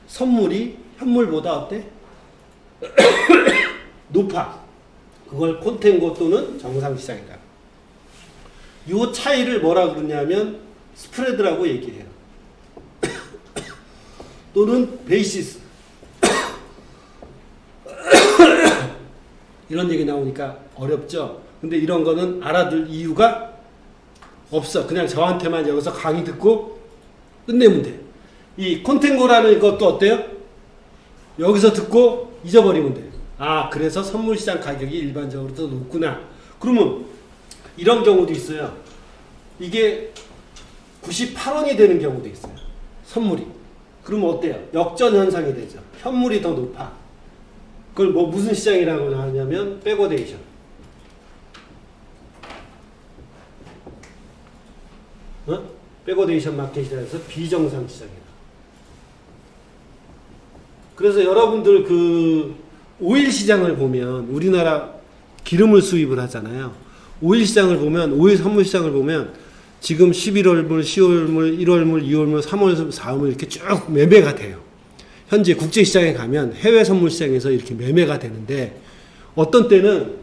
선물이 현물보다 어때? 높아. 그걸 콘텐고 또는 정상 시장이다. 이 차이를 뭐라 그러냐면 스프레드라고 얘기해요. 또는 베이시스. 이런 얘기 나오니까 어렵죠. 근데 이런 거는 알아둘 이유가 없어. 그냥 저한테만 여기서 강의 듣고 끝내면 돼. 이 콘텐고라는 것도 어때요? 여기서 듣고 잊어버리면 돼. 아, 그래서 선물시장 가격이 일반적으로 더 높구나. 그러면 이런 경우도 있어요. 이게 98원이 되는 경우도 있어요. 선물이. 그러면 어때요? 역전 현상이 되죠. 현물이 더 높아. 그걸 뭐 무슨 시장이라고 하냐면 백오데이션. 백오데이션 마켓이라 해서 비정상 시장이다. 그래서 여러분들 그 오일 시장을 보면 우리나라 기름을 수입을 하잖아요. 오일 시장을 보면 오일 선물 시장을 보면 지금 11월물, 10월물, 1월물, 2월물, 3월물, 4월물 이렇게 쭉 매매가 돼요. 현재 국제시장에 가면 해외 선물 시장에서 이렇게 매매가 되는데 어떤 때는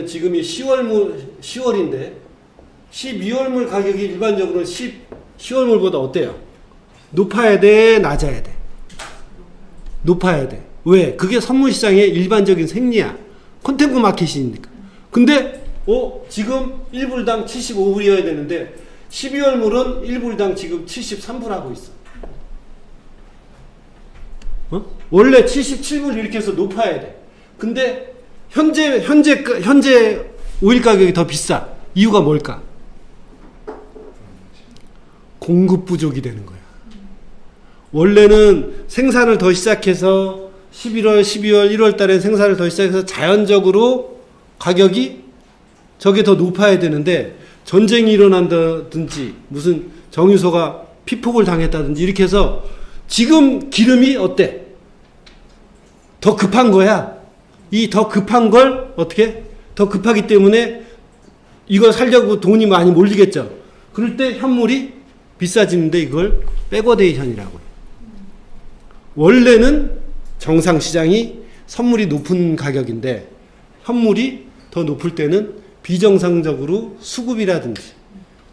지금이 10월인데 12월물 가격이 일반적으로 10월물보다 어때요? 높아야 돼? 낮아야 돼? 높아야 돼. 왜? 그게 선물 시장의 일반적인 생리야. 콘텐고 마켓이니까. 근데 지금 1불당 75불이어야 되는데 12월물은 1불당 지금 73불 하고 있어. 원래 77불 이렇게 해서 높아야 돼. 근데 현재 오일 가격이 더 비싸. 이유가 뭘까? 공급 부족이 되는 거야. 원래는 생산을 더 시작해서 11월, 12월, 1월 달에 생산을 더 시작해서 자연적으로 가격이 저게 더 높아야 되는데 전쟁이 일어난다든지 무슨 정유소가 피폭을 당했다든지 이렇게 해서 지금 기름이 어때? 더 급한 거야. 이 더 급한 걸 어떻게? 더 급하기 때문에 이걸 살려고 돈이 많이 몰리겠죠. 그럴 때 현물이 비싸지는데 이걸 백워데이션이라고 해요. 원래는 정상 시장이 선물이 높은 가격인데 현물이 더 높을 때는 비정상적으로 수급이라든지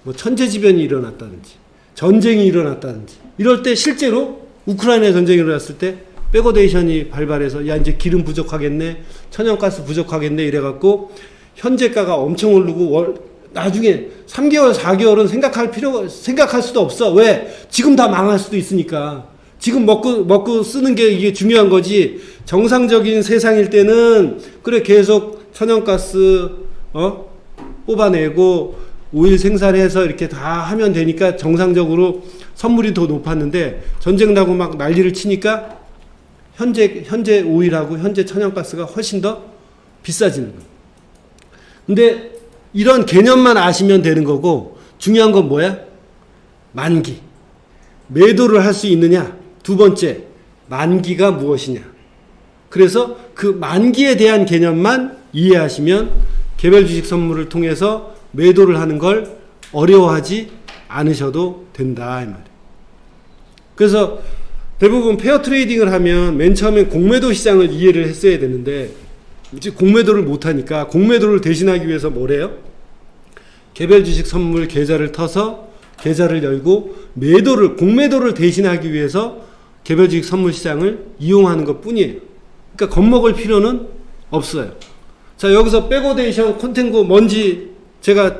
뭐 천재지변이 일어났다든지 전쟁이 일어났다든지 이럴 때 실제로 우크라이나 전쟁이 일어났을 때 백워데이션이 발발해서 야 이제 기름 부족하겠네, 천연가스 부족하겠네 이래갖고 현재가가 엄청 오르고 나중에 3개월, 4개월은 생각할 수도 없어. 왜? 지금 다 망할 수도 있으니까. 지금 먹고 쓰는 게 이게 중요한 거지. 정상적인 세상일 때는 그래 계속 천연가스 뽑아내고 오일 생산해서 이렇게 다 하면 되니까 정상적으로 선물이 더 높았는데 전쟁 나고 막 난리를 치니까 현재 오일하고 현재 천연가스가 훨씬 더 비싸지는 거예요. 근데 이런 개념만 아시면 되는 거고 중요한 건 뭐야? 만기. 매도를 할 수 있느냐? 두 번째, 만기가 무엇이냐? 그래서 그 만기에 대한 개념만 이해하시면 개별 주식 선물을 통해서 매도를 하는 걸 어려워하지 않으셔도 된다 이 말이에요. 그래서 대부분 페어 트레이딩을 하면 맨 처음에 공매도 시장을 이해를 했어야 되는데 이제 공매도를 못하니까 공매도를 대신하기 위해서 뭐래요? 개별 주식 선물 계좌를 터서 계좌를 열고 공매도를 대신하기 위해서 개별 주식 선물 시장을 이용하는 것 뿐이에요. 그러니까 겁먹을 필요는 없어요. 자, 여기서 백워데이션 콘텐고 뭔지 제가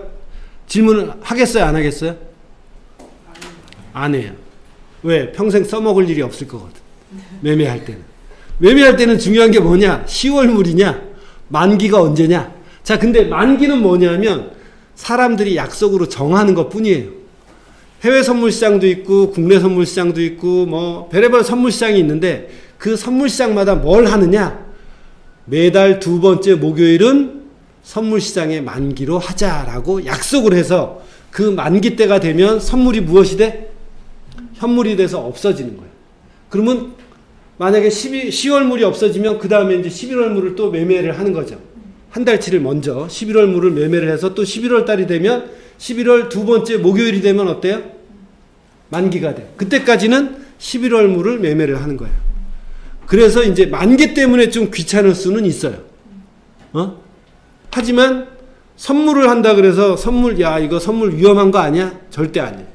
질문을 하겠어요? 안 하겠어요? 안 해요. 왜? 평생 써먹을 일이 없을 거거든. 매매할 때는. 매매할 때는 중요한 게 뭐냐? 10월물이냐? 만기가 언제냐? 자, 근데 만기는 뭐냐면 사람들이 약속으로 정하는 것 뿐이에요. 해외 선물 시장도 있고 국내 선물 시장도 있고 뭐 별의별 선물 시장이 있는데 그 선물 시장마다 뭘 하느냐? 매달 두 번째 목요일은 선물 시장의 만기로 하자라고 약속을 해서 그 만기 때가 되면 선물이 무엇이 돼? 현물이 돼서 없어지는 거예요. 그러면 만약에 10월물이 없어지면 그 다음에 이제 11월물을 또 매매를 하는 거죠. 한 달치를 먼저 11월물을 매매를 해서 또 11월 달이 되면 11월 두 번째 목요일이 되면 어때요? 만기가 돼. 그때까지는 11월물을 매매를 하는 거예요. 그래서 이제 만기 때문에 좀 귀찮을 수는 있어요. 하지만 선물을 한다 그래서 야 이거 선물 위험한 거 아니야? 절대 아니에요.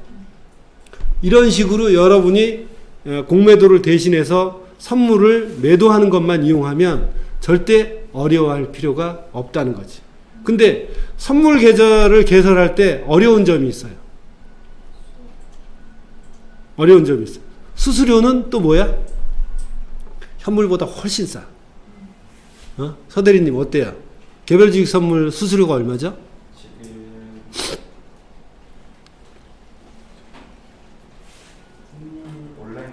이런 식으로 여러분이 공매도를 대신해서 선물을 매도하는 것만 이용하면 절대 어려워할 필요가 없다는 거지. 근데 선물 계좌를 개설할 때 어려운 점이 있어요. 수수료는 또 뭐야? 현물보다 훨씬 싸. 서대리님 어때요? 개별주식 선물 수수료가 얼마죠? 지금 온라인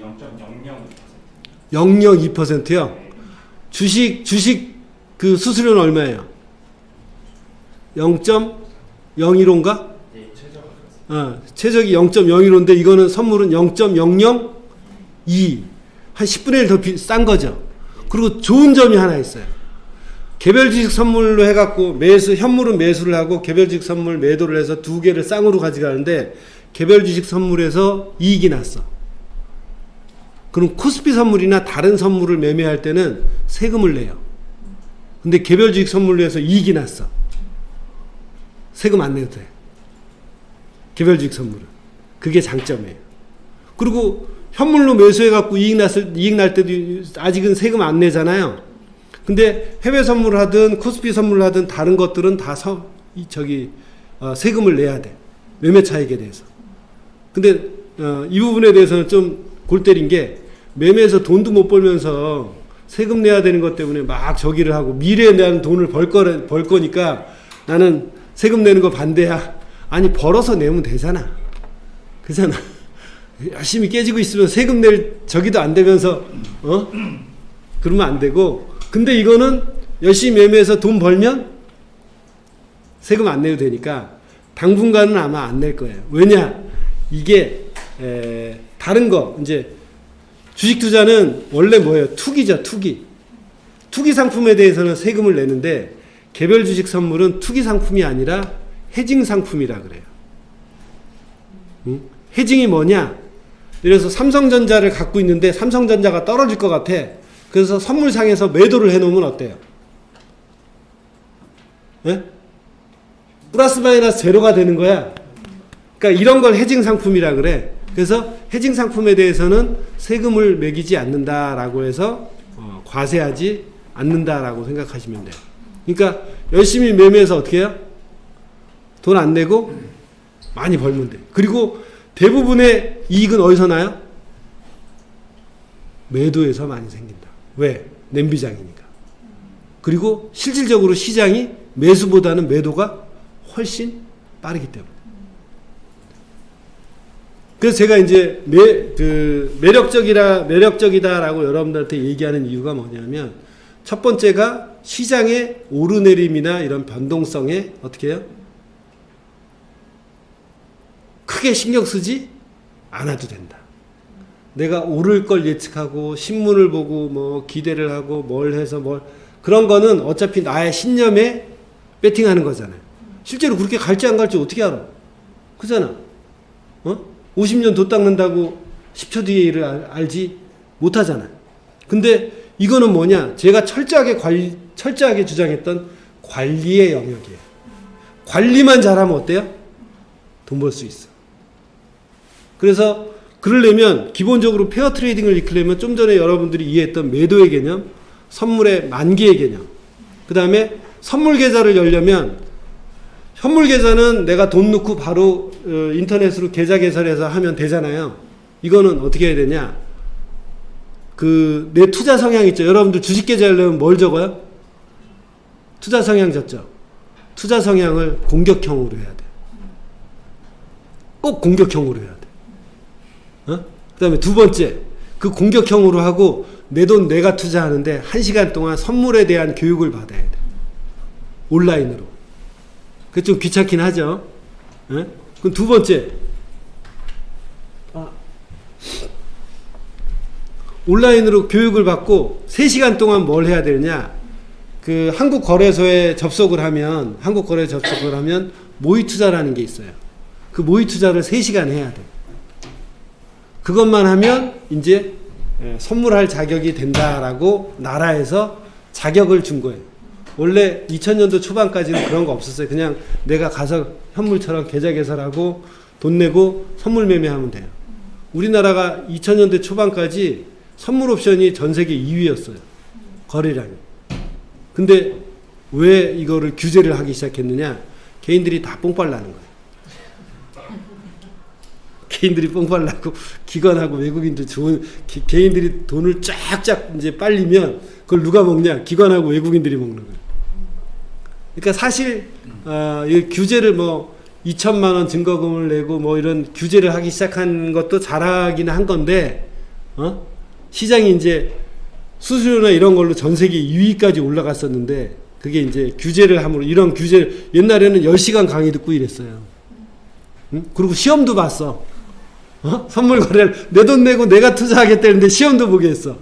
같은 경우 0.002%. 0.02%요? 주식 그 수수료는 얼마예요? 0.015인가? 네, 최저가 최적이 0.015인데 이거는 선물은 0.002. 한 10분의 1 더 싼 거죠. 그리고 좋은 점이 하나 있어요. 개별 주식 선물로 해갖고 현물은 매수를 하고 개별 주식 선물 매도를 해서 두 개를 쌍으로 가져가는데 개별 주식 선물에서 이익이 났어. 그럼 코스피 선물이나 다른 선물을 매매할 때는 세금을 내요. 근데 개별 주식 선물로 해서 이익이 났어. 세금 안 내도 돼. 개별 주식 선물은. 그게 장점이에요. 그리고 현물로 매수해갖고 이익 날 때도 아직은 세금 안 내잖아요. 근데 해외 선물을 하든 코스피 선물을 하든 다른 것들은 다 세금을 내야 돼. 매매 차익에 대해서. 근데 이 부분에 대해서는 좀 골 때린 게 매매에서 돈도 못 벌면서 세금 내야 되는 것 때문에 막 저기를 하고 미래에 나는 돈을 벌 거니까 나는 세금 내는 거 반대야. 아니 벌어서 내면 되잖아. 그잖아. 열심히 깨지고 있으면 세금 낼 저기도 안 되면서 그러면 안 되고. 근데 이거는 열심히 매매해서 돈 벌면 세금 안 내도 되니까 당분간은 아마 안 낼 거예요. 왜냐? 이게 다른 거 이제 주식 투자는 원래 뭐예요? 투기죠, 투기. 투기 상품에 대해서는 세금을 내는데 개별 주식 선물은 투기 상품이 아니라 해징 상품이라 그래요. 응? 해징이 뭐냐? 이래서 삼성전자를 갖고 있는데 삼성전자가 떨어질 것 같아. 그래서 선물상에서 매도를 해놓으면 어때요? 예? 플러스 마이너스 제로가 되는 거야. 그러니까 이런 걸 해징 상품이라 그래. 그래서 해징 상품에 대해서는 세금을 매기지 않는다라고 해서 과세하지 않는다라고 생각하시면 돼요. 그러니까 열심히 매매해서 어떻게 해요? 돈 안 내고 많이 벌면 돼. 그리고 대부분의 이익은 어디서 나요? 매도에서 많이 생긴다. 왜? 냄비장이니까. 그리고 실질적으로 시장이 매수보다는 매도가 훨씬 빠르기 때문에. 그래서 제가 이제 매력적이다라고 여러분들한테 얘기하는 이유가 뭐냐면, 첫 번째가 시장의 오르내림이나 이런 변동성에 어떻게 해요? 크게 신경 쓰지 않아도 된다. 내가 오를 걸 예측하고 신문을 보고 뭐 기대를 하고 뭘 해서 그런 거는 어차피 나의 신념에 배팅하는 거잖아요. 실제로 그렇게 갈지 안 갈지 어떻게 알아? 그잖아. 50년 도 닦는다고 10초 뒤에 일을 알지 못하잖아요. 근데 이거는 뭐냐? 제가 철저하게 주장했던 관리의 영역이에요. 관리만 잘하면 어때요? 돈 벌 수 있어. 그래서 그러려면 기본적으로 페어 트레이딩을 익히려면 좀 전에 여러분들이 이해했던 매도의 개념, 선물의 만기의 개념, 그 다음에 선물 계좌를 열려면 선물 계좌는 내가 돈 넣고 바로 인터넷으로 계좌 개설해서 하면 되잖아요. 이거는 어떻게 해야 되냐? 내 투자 성향 있죠. 여러분들 주식 계좌 열려면 뭘 적어요? 투자 성향 적죠. 투자 성향을 공격형으로 해야 돼. 꼭 공격형으로 해야 돼. 그 다음에 두 번째, 그 공격형으로 하고 내 돈 내가 투자하는데 1시간 동안 선물에 대한 교육을 받아야 돼. 온라인으로. 그게 좀 귀찮긴 하죠. 그럼 두 번째, 온라인으로 교육을 받고 3시간 동안 뭘 해야 되느냐? 한국거래소에 접속을 하면 모의 투자라는 게 있어요. 그 모의 투자를 3시간 해야 돼. 그것만 하면 이제 선물할 자격이 된다라고 나라에서 자격을 준 거예요. 원래 2000년도 초반까지는 그런 거 없었어요. 그냥 내가 가서 현물처럼 계좌 개설하고 돈 내고 선물 매매하면 돼요. 우리나라가 2000년대 초반까지 선물 옵션이 전 세계 2위였어요. 거래량이. 근데 왜 이거를 규제를 하기 시작했느냐? 개인들이 다 뽕빨 나는 거예요. 개인들이 뽕빨 나고 기관하고 외국인들 개인들이 돈을 쫙쫙 이제 빨리면 그걸 누가 먹냐? 기관하고 외국인들이 먹는 거예요. 그러니까 사실 이 규제를 2천만 원 증거금을 내고 이런 규제를 하기 시작한 것도 잘하긴 한 건데, 시장이 이제 수수료나 이런 걸로 전 세계 2위까지 올라갔었는데, 그게 이제 규제를 함으로, 이런 규제, 옛날에는 10시간 강의 듣고 이랬어요. 응? 그리고 시험도 봤어. 선물 거래를 내 돈 내고 내가 투자하겠다는데 시험도 보게 했어.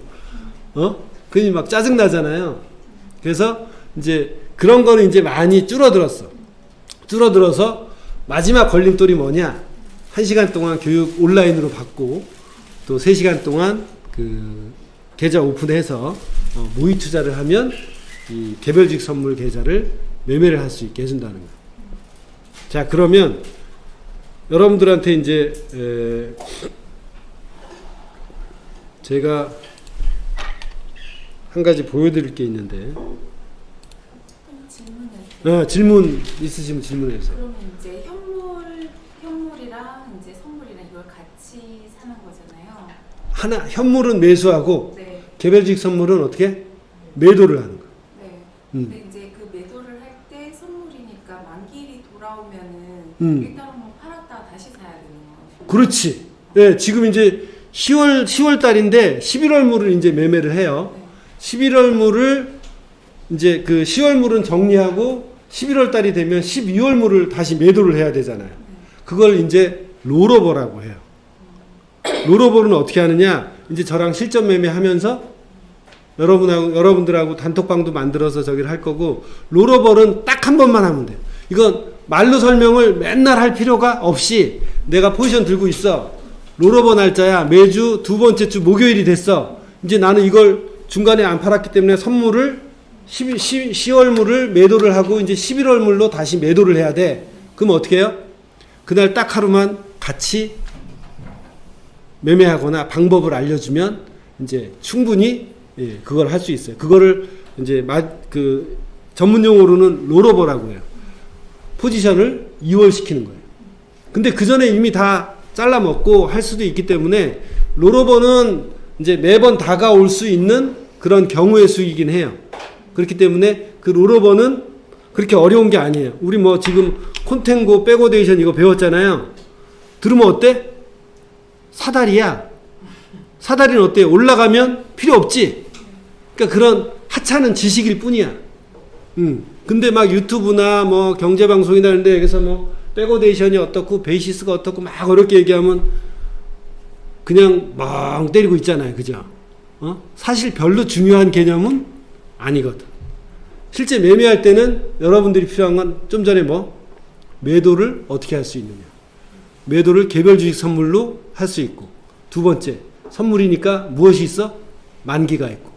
그니 막 짜증나잖아요. 그래서 이제 그런 거는 이제 많이 줄어들었어. 줄어들어서 마지막 걸림돌이 뭐냐? 1시간 동안 교육 온라인으로 받고 또 3시간 동안 계좌 오픈해서 모의 투자를 하면 이 개별직 선물 계좌를 매매를 할 수 있게 해준다는 거예요. 자, 그러면 여러분들한테 이제 제가 한 가지 보여드릴 게 있는데, 질문 있으시면 질문해 주세요. 그러면 이제 현물이랑 이제 선물이랑 이걸 같이 사는 거잖아요. 현물은 매수하고, 네. 개별직 선물은 어떻게 매도를 하는 거예요. 네. 근데 이제 그 매도를 할 때 선물이니까 만기일이 돌아오면은 일단 한번 팔았다가 다시 사야 되는 거예요. 그렇지. 예, 지금 이제 10월 달인데 11월물을 이제 매매를 해요. 네. 11월물을 이제 10월물은 정리하고 11월 달이 되면 12월물을 다시 매도를 해야 되잖아요. 그걸 이제 롤오버라고 해요. 롤오버는 어떻게 하느냐? 이제 저랑 실전 매매하면서 여러분들하고 단톡방도 만들어서 저기를 할 거고, 롤오버는 딱 한 번만 하면 돼요. 이건 말로 설명을 맨날 할 필요가 없이 내가 포지션 들고 있어. 롤오버 날짜야. 매주 두 번째 주 목요일이 됐어. 이제 나는 이걸 중간에 안 팔았기 때문에 선물을 10월물을 매도를 하고 이제 11월물로 다시 매도를 해야 돼. 그럼 어떻게 해요? 그날 딱 하루만 같이 매매하거나 방법을 알려주면 이제 충분히 그걸 할 수 있어요. 그거를 이제 그 전문 용어로는 롤오버라고 해요. 포지션을 이월시키는 거예요. 근데 그 전에 이미 다 잘라 먹고 할 수도 있기 때문에 롤오버는 이제 매번 다가올 수 있는 그런 경우의 수이긴 해요. 그렇기 때문에 그 롤오버는 그렇게 어려운 게 아니에요. 우리 뭐 지금 콘텐고 백오데이션 이거 배웠잖아요. 들으면 어때? 사다리야. 사다리는 어때? 올라가면 필요 없지. 그러니까 그런 하찮은 지식일 뿐이야. 근데 막 유튜브나 뭐 경제방송이나 이런데 여기서 뭐 백오데이션이 어떻고 베이시스가 어떻고 막 어렵게 얘기하면 그냥 멍 때리고 있잖아요. 그죠? 사실 별로 중요한 개념은 아니거든. 실제 매매할 때는 여러분들이 필요한 건 좀 전에 뭐 매도를 어떻게 할 수 있느냐. 매도를 개별 주식 선물로 할 수 있고, 두 번째 선물이니까 무엇이 있어? 만기가 있고,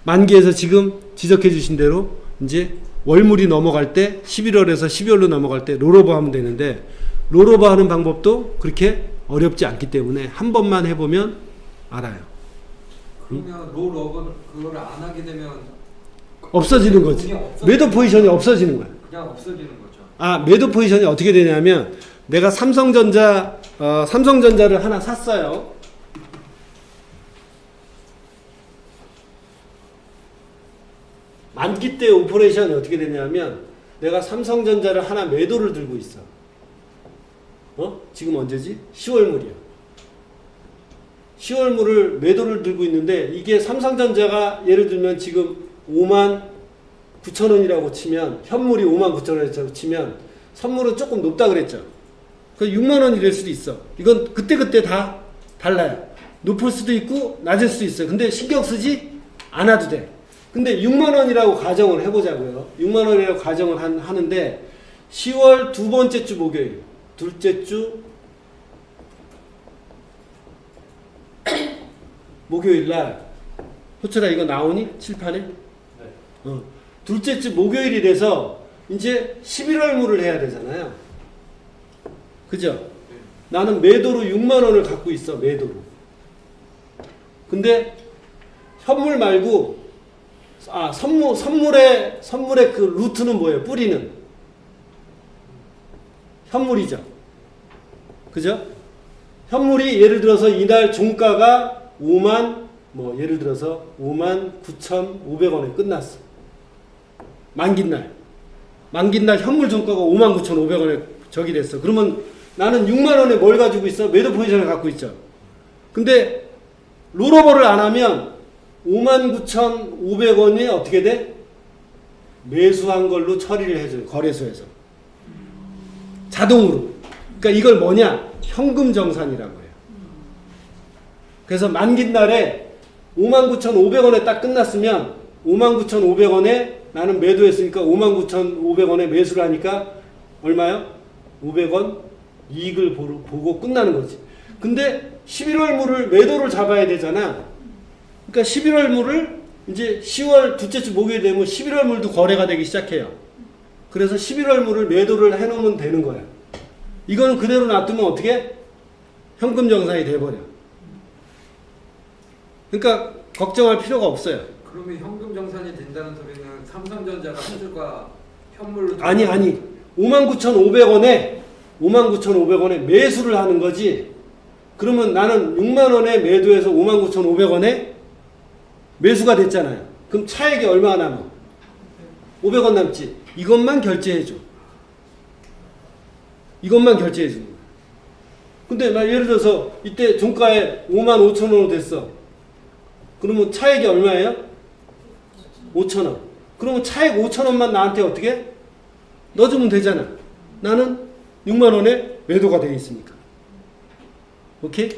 만기에서 지금 지적해 주신 대로 이제 월물이 넘어갈 때 11월에서 12월로 넘어갈 때 롤오버 하면 되는데, 롤오버 하는 방법도 그렇게 어렵지 않기 때문에 한 번만 해보면 알아요. 그러면 롤오버를 그걸 안 하게 되면 없어지는 거지. 매도 포지션이 없어지는 거야. 그냥 없어지는 거죠. 아, 매도 포지션이 어떻게 되냐면, 내가 삼성전자를 하나 샀어요. 만기 때 오퍼레이션이 어떻게 되냐면, 내가 삼성전자를 하나 매도를 들고 있어. 지금 언제지? 10월물이야. 10월물을 매도를 들고 있는데, 이게 삼성전자가 예를 들면 지금 59,000원이라고 치면, 현물이 59,000원이라고 치면 선물은 조금 높다 그랬죠. 그 6만원이 될 수도 있어. 이건 그때그때 다 달라요. 높을 수도 있고 낮을 수도 있어요. 근데 신경 쓰지 않아도 돼. 근데 6만원이라고 가정을 해보자고요. 6만원이라고 가정을 하는데, 10월 두 번째 주 목요일, 둘째 주 목요일날, 호철아 이거 나오니? 칠판에? 네. 둘째 주 목요일이 돼서 이제 11월물을 해야 되잖아요. 그죠? 나는 매도로 6만원을 갖고 있어. 매도로. 근데 현물 말고 선물의 그 루트는 뭐예요? 뿌리는 현물이죠. 그죠? 현물이 예를 들어서 이날 종가가 예를 들어서 59,500원에 끝났어. 만기날 현물 종가가 59,500원에 저기 됐어. 그러면 나는 6만원에 뭘 가지고 있어? 매도 포지션을 갖고 있죠. 근데 롤오버를 안 하면 59,500원이 어떻게 돼? 매수한 걸로 처리를 해줘요. 거래소에서. 자동으로. 그러니까 이걸 뭐냐? 현금정산이라고 해요. 그래서 만기날에 59,500원에 딱 끝났으면 59,500원에 나는 매도했으니까 59,500원에 매수를 하니까 얼마요? 500원 이익을 보고 끝나는 거지. 근데 11월물을 매도를 잡아야 되잖아. 그러니까 11월물을 이제 10월 둘째 주 목요일 되면 11월물도 거래가 되기 시작해요. 그래서 11월물을 매도를 해놓으면 되는 거야. 이건 그대로 놔두면 어떻게? 현금 정산이 돼버려. 그러니까 걱정할 필요가 없어요. 그러면 현금 정산이 된다는 소리는 삼성전자가 현주가 현물로 아니 59,500원에 매수를 하는 거지. 그러면 나는 6만원에 매도해서 59,500원에 매수가 됐잖아요. 그럼 차액이 얼마가 남아? 500원 남지. 이것만 결제해줘. 이것만 결제해주는 거야. 근데 나 예를 들어서 이때 종가에 55,000원으로 됐어. 그러면 차액이 얼마예요? 5,000원. 그러면 차액 5,000원만 나한테 어떻게? 넣어주면 되잖아. 나는 6만원에 매도가 되어 있으니까. 오케이?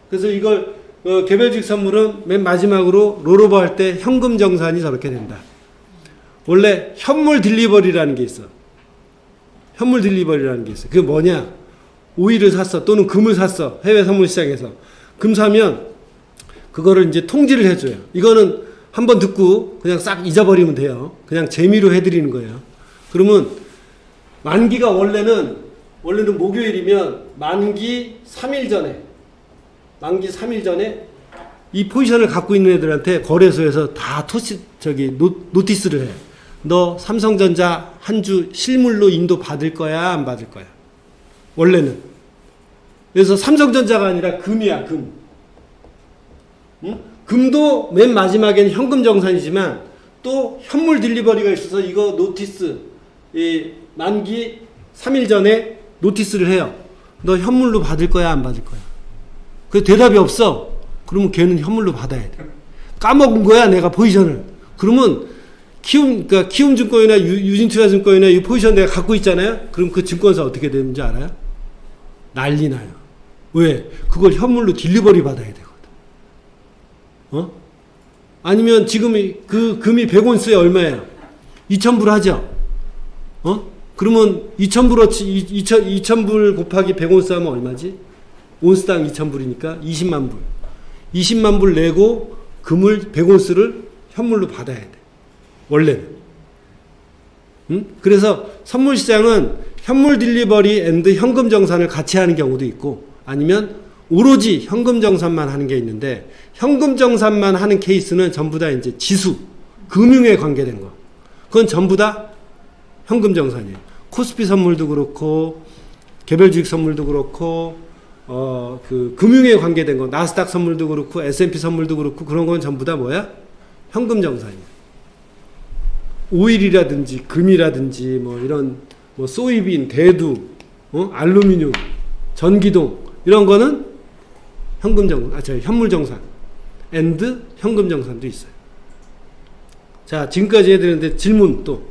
그래서 이걸 개별주식 선물은 맨 마지막으로 롤오버 할 때 현금 정산이 저렇게 된다. 원래 현물 딜리버리라는 게 있어. 현물 딜리버리라는 게 있어. 그게 뭐냐? 오일을 샀어. 또는 금을 샀어. 해외 선물 시장에서. 금 사면 그거를 이제 통지를 해줘요. 이거는 한번 듣고 그냥 싹 잊어버리면 돼요. 그냥 재미로 해드리는 거예요. 그러면 만기가 원래는 목요일이면 만기 3일 전에 이 포지션을 갖고 있는 애들한테 거래소에서 다 노티스를 해. 너 삼성전자 한 주 실물로 인도 받을 거야, 안 받을 거야? 원래는. 그래서 삼성전자가 아니라 금이야, 금. 응? 금도 맨 마지막에는 현금 정산이지만 또 현물 딜리버리가 있어서 이거 노티스, 이 만기 3일 전에 노티스를 해요. 너 현물로 받을 거야, 안 받을 거야? 그 대답이 없어. 그러면 걔는 현물로 받아야 돼. 까먹은 거야, 내가 포지션을. 그러면 키움증권이나 유진투자증권이나 이 포지션 내가 갖고 있잖아요. 그럼 그 증권사 어떻게 되는지 알아요? 난리 나요. 왜? 그걸 현물로 딜리버리 받아야 되거든. 아니면 지금 그 금이 100온스에 얼마예요? 2,000불 하죠? 그러면 2,000불 곱하기 100온스 하면 얼마지? 온스당 2,000불이니까 20만 불. 20만 불 내고 금을 100온스를 현물로 받아야 돼. 원래는. 그래서 선물 시장은 현물 딜리버리 앤드 현금 정산을 같이 하는 경우도 있고 아니면 오로지 현금 정산만 하는 게 있는데 현금 정산만 하는 케이스는 전부 다 이제 지수, 금융에 관계된 거. 그건 전부 다 현금 정산이에요. 코스피 선물도 그렇고 개별주식 선물도 그렇고 그 금융에 관계된 거, 나스닥 선물도 그렇고 S&P 선물도 그렇고 그런 건 전부 다 뭐야? 현금 정산이에요. 오일이라든지 금이라든지 뭐 이런 뭐 소이빈, 대두, 알루미늄, 전기동 이런 거는 현금 정산, 현물 정산, 앤드 현금 정산도 있어요. 자, 지금까지 해드렸는데 질문 또.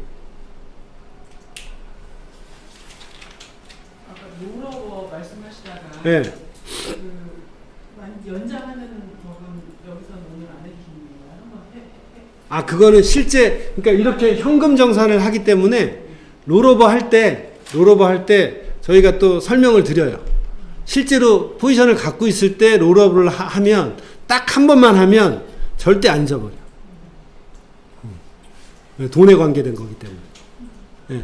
아까 롤오버 말씀하시다가 네. 연장하는 법은 여기서는 오늘 안 해주시는 건가요? 한번 아, 그거는 실제, 그러니까 이렇게 현금 정산을 하기 때문에 롤오버 할 때 저희가 또 설명을 드려요. 실제로 포지션을 갖고 있을 때 롤오버를 하면 딱 한 번만 하면 절대 안 잊어버려. 돈에 관계된 거기 때문에. 네.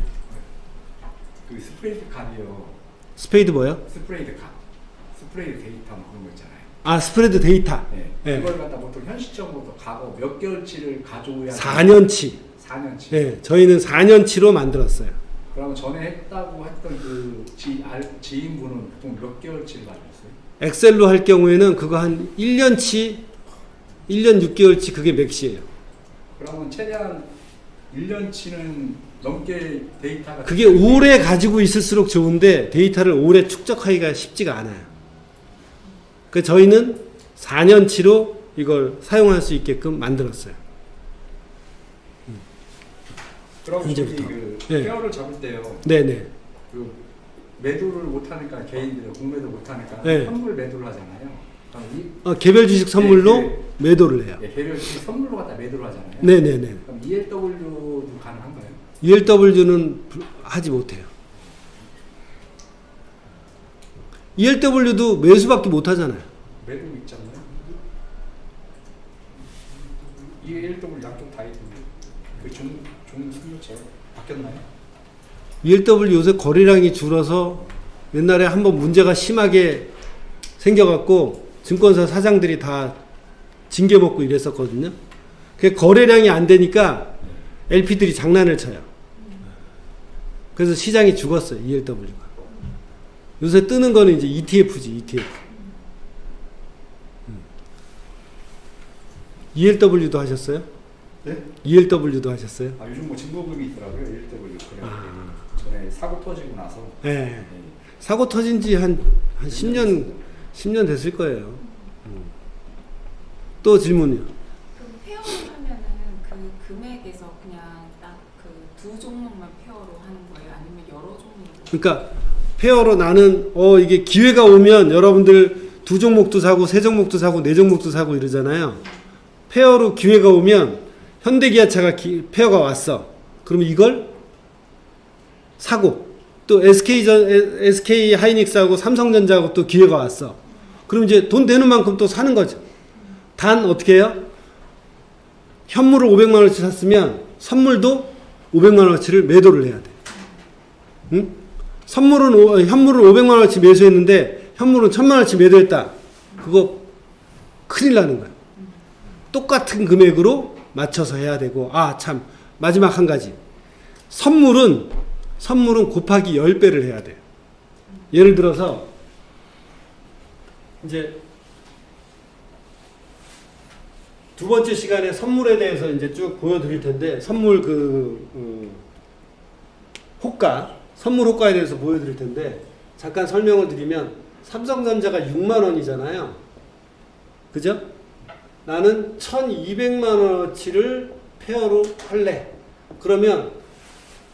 그 스프레이드 값이요. 스페이드 뭐요? 스프레이드 데이터 뭐 그런 거 있잖아요. 아, 스프레드 데이터. 네. 네. 그걸 갖다 보통 현실적으로 과거 몇 개월치를 가져오야 4년치. 4년치. 네, 저희는 4년치로 만들었어요. 그러면 전에 했다고 했던 그 지인분은 보통 몇 개월치를 가졌어요? 엑셀로 할 경우에는 그거 한 1년치, 1년 6개월치 그게 맥시예요. 그러면 최대한 1년치는 넘게 데이터가 그게 오래 가지고 있을수록 좋은데 데이터를 오래 축적하기가 쉽지가 않아요. 그래서 저희는 4년치로 이걸 사용할 수 있게끔 만들었어요. 그럼 저기 현재부터. 그 네. 페어를 잡을 때요. 네네. 그 매도를 못하니까 개인들이 공매도 못하니까 네. 선물 매도를 하잖아요. 그럼 개별 주식 선물로 네, 매도를 해요. 개별 주식 선물로 갖다 매도를 하잖아요. 네네네. 그럼 ELW도 가능한가요? ELW는 하지 못해요. ELW도 매수밖에 못 하잖아요. 매도 있잖아요. ELW 양쪽 다 있고 그종 승료처럼 바뀌었나요? ELW 요새 거래량이 줄어서 옛날에 한번 문제가 심하게 생겨갖고 증권사 사장들이 다 징계 먹고 이랬었거든요. 그 거래량이 안 되니까 LP들이 장난을 쳐요. 그래서 시장이 죽었어요. ELW가. 요새 뜨는 거는 이제 ETF지, ETF. ELW도 하셨어요? 네? ELW도 하셨어요? 아 요즘 뭐 증거금이 있더라고요. ELW 그래. 아. 전에 사고 터지고 나서. 네. 사고 터진 지 한 10년 됐을 거예요. 또 질문이요. 그럼 페어를 하면은 그 금액에서 그냥 딱 그 두 종목만 페어로 하는 거예요? 아니면 여러 종목? 그러니까 페어로 나는 이게 기회가 오면 여러분들 2종목도 사고 3종목도 사고 4종목도 사고 이러잖아요. 페어로 기회가 오면 현대기아차가 페어가 왔어. 그러면 이걸 사고 또 SK 하이닉스하고 삼성전자하고 또 기회가 왔어. 그럼 이제 돈 되는 만큼 또 사는 거죠. 단 어떻게 해요? 현물을 500만 원어치 샀으면 선물도 500만 원어치를 매도를 해야 돼. 응? 현물을 500만 원어치 매수했는데 현물은 1000만 원어치 매도했다. 그거 큰일 나는 거야. 똑같은 금액으로 맞춰서 해야 되고, 아, 참, 마지막 한 가지. 선물은 곱하기 10배를 해야 돼요. 예를 들어서, 이제, 두 번째 시간에 선물에 대해서 이제 쭉 보여드릴 텐데, 선물 호가, 선물 호가에 대해서 보여드릴 텐데, 잠깐 설명을 드리면, 삼성전자가 6만 원이잖아요. 그죠? 나는 1200만 원어치를 페어로 할래. 그러면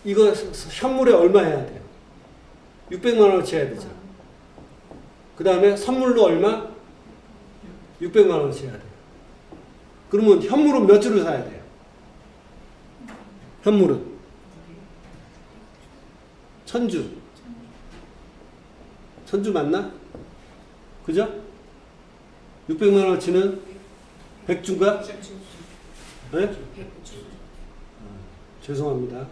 이거 현물에 얼마 해야 돼요? 600만 원어치 해야 되죠. 그 다음에 선물로 얼마? 600만 원어치 해야 돼요. 그러면 현물은 몇 주를 사야 돼요? 현물은 1000주. 1000주 맞나? 그죠? 600만 원어치는 100주인가? 네? 죄송합니다.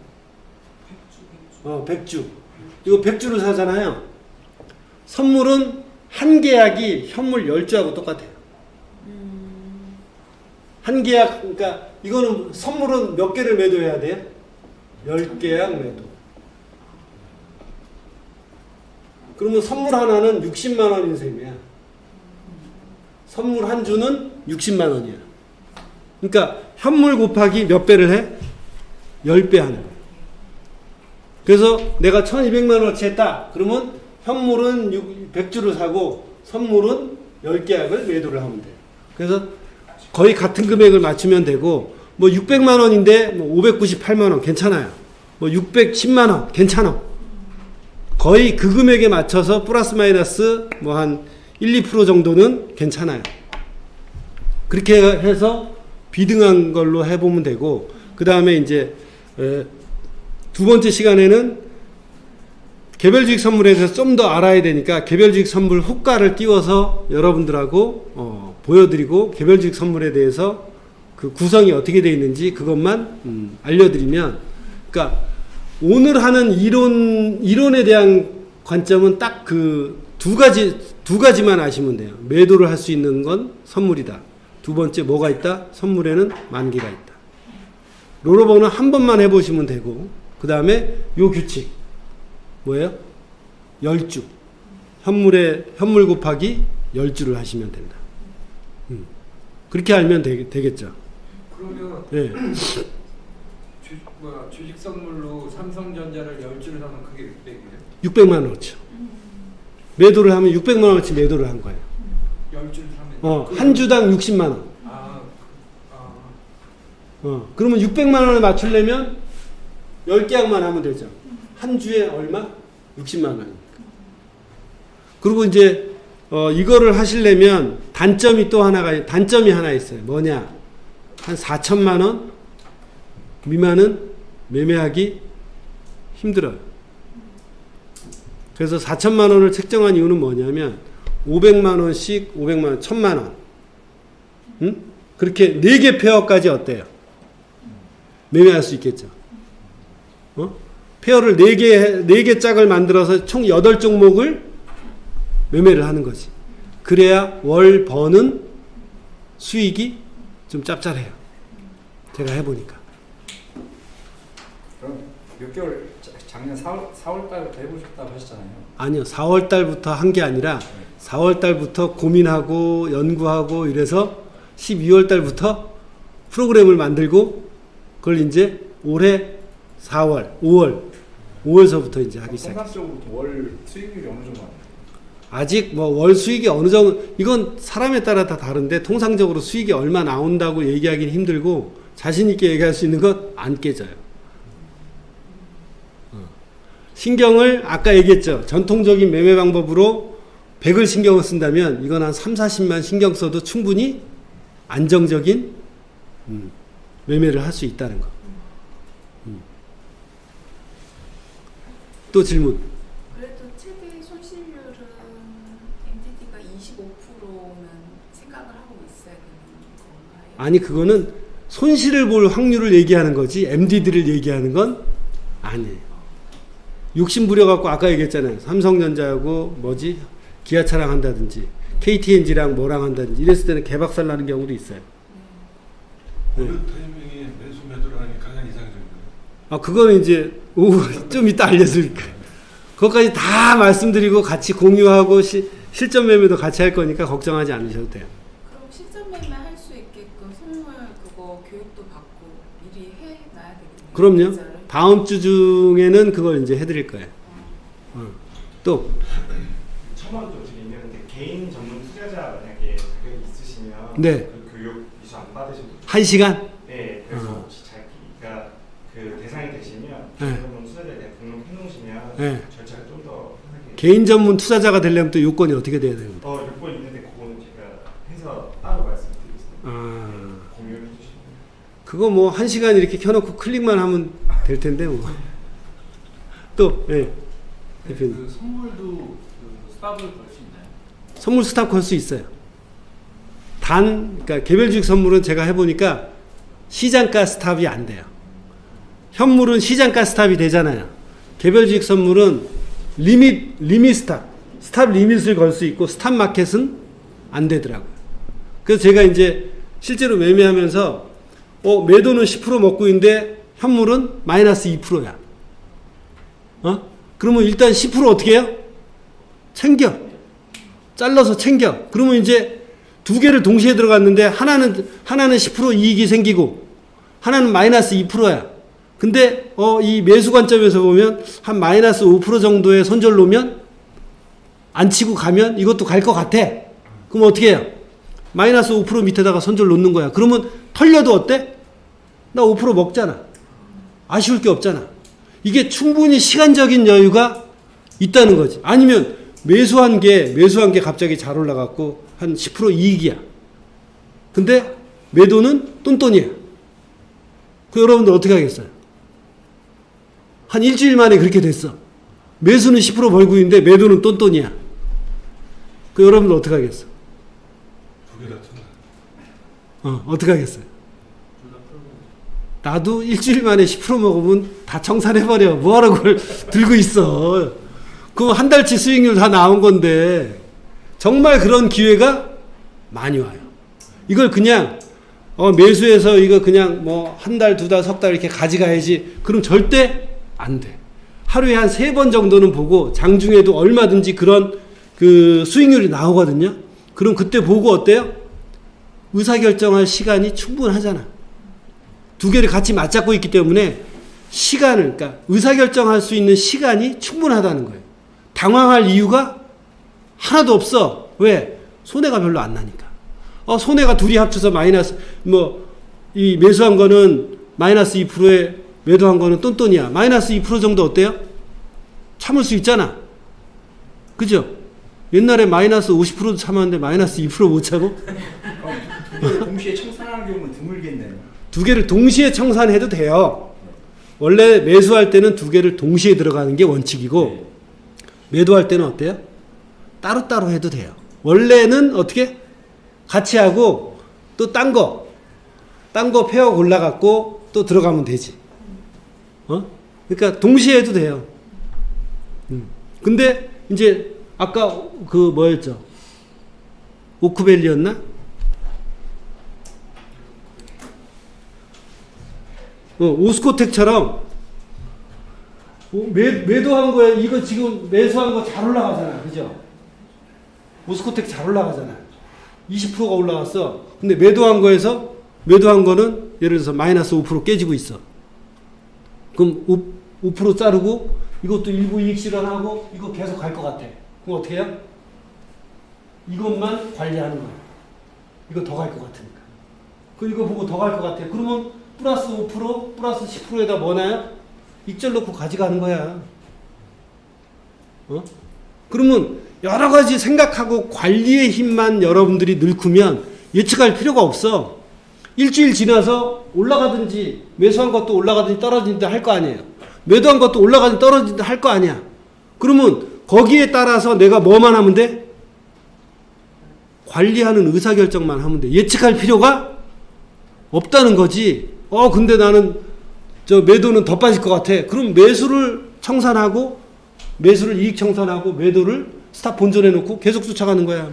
100주. 이거 100주를 사잖아요. 선물은 한 계약이 현물 10주하고 똑같아요. 한 계약, 그러니까 이거는 선물은 몇 개를 매도해야 돼요? 10계약 매도. 그러면 선물 하나는 60만 원인 셈이야. 선물 한 주는 60만 원이야. 그러니까 현물 곱하기 몇 배를 해? 10배 하는 거야. 그래서 내가 1200만 원어치 했다. 그러면 현물은 100주를 사고 선물은 10계약을 매도를 하면 돼요. 그래서 거의 같은 금액을 맞추면 되고, 뭐 600만 원인데 뭐 598만 원 괜찮아요. 뭐 610만 원 괜찮아. 거의 그 금액에 맞춰서 플러스 마이너스 뭐 한 1, 2% 정도는 괜찮아요. 그렇게 해서 비등한 걸로 해보면 되고, 그 다음에 이제 두 번째 시간에는 개별주식 선물에 대해서 좀 더 알아야 되니까 개별주식 선물 호가를 띄워서 여러분들하고 보여드리고, 개별주식 선물에 대해서 그 구성이 어떻게 되어 있는지 그것만 알려드리면, 그러니까 오늘 하는 이론에 대한 관점은 딱 그 두 가지만 아시면 돼요. 매도를 할 수 있는 건 선물이다. 두 번째 뭐가 있다? 선물에는 만기가 있다. 롤오버는 한 번만 해보시면 되고, 그 다음에 요 규칙 뭐예요? 10주. 현물 곱하기 10주를 하시면 된다. 그렇게 알면 되겠죠. 그러면 네. 주식 선물로 삼성전자를 10주를 사면 그게 600이에요? 600만 원어치. 매도를 하면 600만 원어치 매도를 한 거예요. 10주를 사면 한 주당 60만 원. 그러면 600만 원을 맞추려면 10계약만 하면 되죠. 한 주에 얼마? 60만 원. 그리고 이제 이거를 하시려면 단점이 하나 있어요. 뭐냐? 한 4천만 원 미만은 매매하기 힘들어요. 그래서 4천만 원을 책정한 이유는 뭐냐면 500만 원씩 500만 원, 1000만 원. 응? 그렇게 4개 페어까지 어때요? 매매할 수 있겠죠. 페어를 4개 짝을 만들어서 총 8종목을 매매를 하는 거지. 그래야 월 버는 수익이 좀 짭짤해요. 제가 해보니까. 그럼 몇 개월 작년 4월 달부터 해보셨다고 하셨잖아요. 아니요. 4월 달부터 한 게 아니라 4월 달부터 고민하고 연구하고 이래서 12월 달부터 프로그램을 만들고 그걸 이제 올해 4월, 5월서부터 이제 하기 시작했어요. 통상적으로 월 수익률이 어느 정도 나요? 아직 뭐 월 수익이 어느 정도, 이건 사람에 따라 다 다른데 통상적으로 수익이 얼마 나온다고 얘기하기는 힘들고 자신 있게 얘기할 수 있는 것 안 깨져요. 신경을 아까 얘기했죠. 전통적인 매매 방법으로 100을 신경을 쓴다면 이건 한 3, 40만 신경 써도 충분히 안정적인 매매를 할 수 있다는 거. 또 질문. 아니 그거는 손실을 볼 확률을 얘기하는 거지 MDD를 얘기하는 건 아니에요. 욕심 부려갖고 아까 얘기했잖아요. 삼성전자하고 뭐지 기아차랑 한다든지 KTNG랑 뭐랑 한다든지 이랬을 때는 개박살 나는 경우도 있어요. 어느 타이밍에 매수 매도를 하는 게 가장 이상적이에요? 아 그거는 이제 좀 이따 알려드릴게요. 그것까지 다 말씀드리고 같이 공유하고 실전 매매도 같이 할 거니까 걱정하지 않으셔도 돼요. 그럼 실전 매매 할 수 있게끔 선물 그거 교육도 받고 미리 해놔야 되겠네요. 그럼요. 문자를. 다음 주 중에는 그걸 이제 해드릴 거예요. 또 첨언도 드리면 근데 개인 전문 투자자 만약에 자격이 있으시면 네. 그 교육 이수 안 받으셔도 돼요. 1시간? 네, 그래서 혹시 자기가 그 대상이 되시면 네. 개인 전문 투자자에 대해 등록해 놓으시면 네. 절차가 좀 더 편하게. 개인 전문 투자자가 되려면 또 요건이 어떻게 돼야 돼요? 요건 있는데 그거는 제가 해서 따로 말씀드리겠습니다. 아, 공유해 주시면. 그거 뭐 1시간 이렇게 켜놓고 클릭만 하면 될 텐데 뭐. 또, 예. 대표님. 그 선물도 그 스탑을 걸 수 있나요? 선물 스탑 걸 수 있어요. 그러니까 개별주식 선물은 제가 해보니까 시장가 스탑이 안 돼요. 현물은 시장가 스탑이 되잖아요. 개별주식 선물은 리밋 스탑 리밋을 걸 수 있고 스탑 마켓은 안 되더라고요. 그래서 제가 이제 실제로 매매하면서 매도는 10% 먹고 있는데 현물은 마이너스 2%야. 그러면 일단 10% 어떻게 해요? 챙겨. 잘라서 챙겨. 그러면 이제 두 개를 동시에 들어갔는데 하나는 10% 이익이 생기고 하나는 마이너스 2%야. 근데 이 매수 관점에서 보면 한 마이너스 5% 정도의 손절 놓으면 안 치고 가면 이것도 갈 것 같아. 그럼 어떻게 해요? 마이너스 5% 밑에다가 손절 놓는 거야. 그러면 털려도 어때? 나 5% 먹잖아. 아쉬울 게 없잖아. 이게 충분히 시간적인 여유가 있다는 거지. 아니면 매수한 게 갑자기 잘 올라갔고 한 10% 이익이야. 근데 매도는 똔똔이야. 그 여러분들 어떻게 하겠어요? 한 일주일 만에 그렇게 됐어. 매수는 10% 벌고 있는데 매도는 똔똔이야. 그 여러분들 어떻게 하겠어? 두 개 다 쳤나? 어떻게 하겠어요? 나도 일주일 만에 10% 먹으면 다 청산해버려. 뭐하러 그걸 들고 있어. 그 한 달치 수익률 다 나온 건데 정말 그런 기회가 많이 와요. 이걸 그냥 매수해서 이거 그냥 뭐 한 달, 두 달, 석 달 이렇게 가져가야지. 그럼 절대 안 돼. 하루에 한 3번 정도는 보고 장중에도 얼마든지 그런 그 수익률이 나오거든요. 그럼 그때 보고 어때요? 의사결정할 시간이 충분하잖아. 두 개를 같이 맞잡고 있기 때문에 시간을, 그러니까 의사결정할 수 있는 시간이 충분하다는 거예요. 당황할 이유가 하나도 없어. 왜? 손해가 별로 안 나니까. 손해가 둘이 합쳐서 마이너스, 이 매수한 거는 마이너스 2%에 매도한 거는 똔똔이야. 마이너스 2% 정도 어때요? 참을 수 있잖아. 그죠? 옛날에 마이너스 50%도 참았는데 마이너스 2% 못 참어? 동시에 청산하는 경우는 드물겠네요. 두 개를 동시에 청산해도 돼요. 원래 매수할 때는 두 개를 동시에 들어가는 게 원칙이고 매도할 때는 어때요? 따로따로 해도 돼요. 원래는 어떻게? 같이 하고 또 딴 거 페어 골라갖고 또 들어가면 되지. 그러니까 동시에 해도 돼요. 근데 이제 아까 그 뭐였죠? 오크밸리였나? 오스코텍처럼 매도한 거에 이거 지금 매수한 거 잘 올라가잖아. 그죠? 오스코텍 잘 올라가잖아. 20%가 올라갔어. 근데 매도한 거는 예를 들어서 마이너스 5% 깨지고 있어. 그럼 5% 자르고 이것도 일부 이익 실현하고 이거 계속 갈 것 같아. 그럼 어떻게 해요? 이것만 관리하는 거야. 이거 더 갈 것 같으니까. 이거 보고 더 갈 것 같아. 그러면 플러스 5%, 플러스 10%에다 뭐 나요? 익절 넣고 가져가는 거야. 그러면 여러 가지 생각하고 관리의 힘만 여러분들이 넣으면 예측할 필요가 없어. 일주일 지나서 올라가든지 매수한 것도 올라가든지 떨어진다 할 거 아니에요. 매도한 것도 올라가든지 떨어진다 할 거 아니야. 그러면 거기에 따라서 내가 뭐만 하면 돼? 관리하는 의사결정만 하면 돼. 예측할 필요가 없다는 거지. 근데 나는 저 매도는 더 빠질 것 같아. 그럼 매수를 청산하고 매수를 이익 청산하고 매도를 스탑 본전해 놓고 계속 쫓아가는 거야.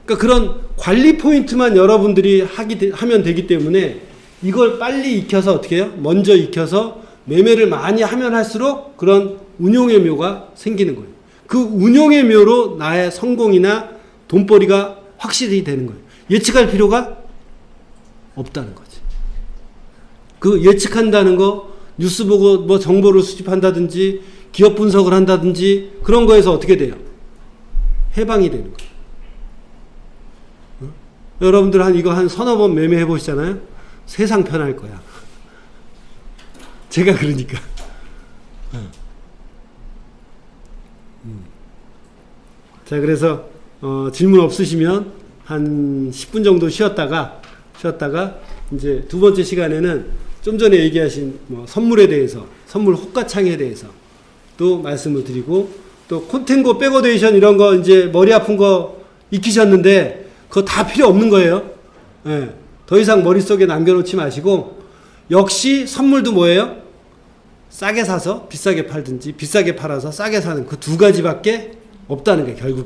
그러니까 그런 관리 포인트만 여러분들이 하면 되기 때문에 이걸 빨리 익혀서 어떻게 해요? 먼저 익혀서 매매를 많이 하면 할수록 그런 운용의 묘가 생기는 거예요. 그 운용의 묘로 나의 성공이나 돈벌이가 확실히 되는 거예요. 예측할 필요가 없다는 거지. 그 예측한다는 거 뉴스 보고 뭐 정보를 수집한다든지 기업 분석을 한다든지 그런 거에서 어떻게 돼요? 해방이 되는 거예요. 여러분들 이거 한 서너 번 매매해 보시잖아요. 세상 편할 거야. 제가 그러니까. 자, 그래서 질문 없으시면 한 10분 정도 쉬었다가 이제 두 번째 시간에는 좀 전에 얘기하신 선물에 대해서, 선물 호가창에 대해서 또 말씀을 드리고, 또 콘텐고 백어데이션 이런 거 이제 머리 아픈 거 익히셨는데 그거 다 필요 없는 거예요. 예. 더 이상 머릿속에 남겨놓지 마시고, 역시 선물도 뭐예요? 싸게 사서 비싸게 팔든지 비싸게 팔아서 싸게 사는 그 두 가지밖에 없다는 게 결국에.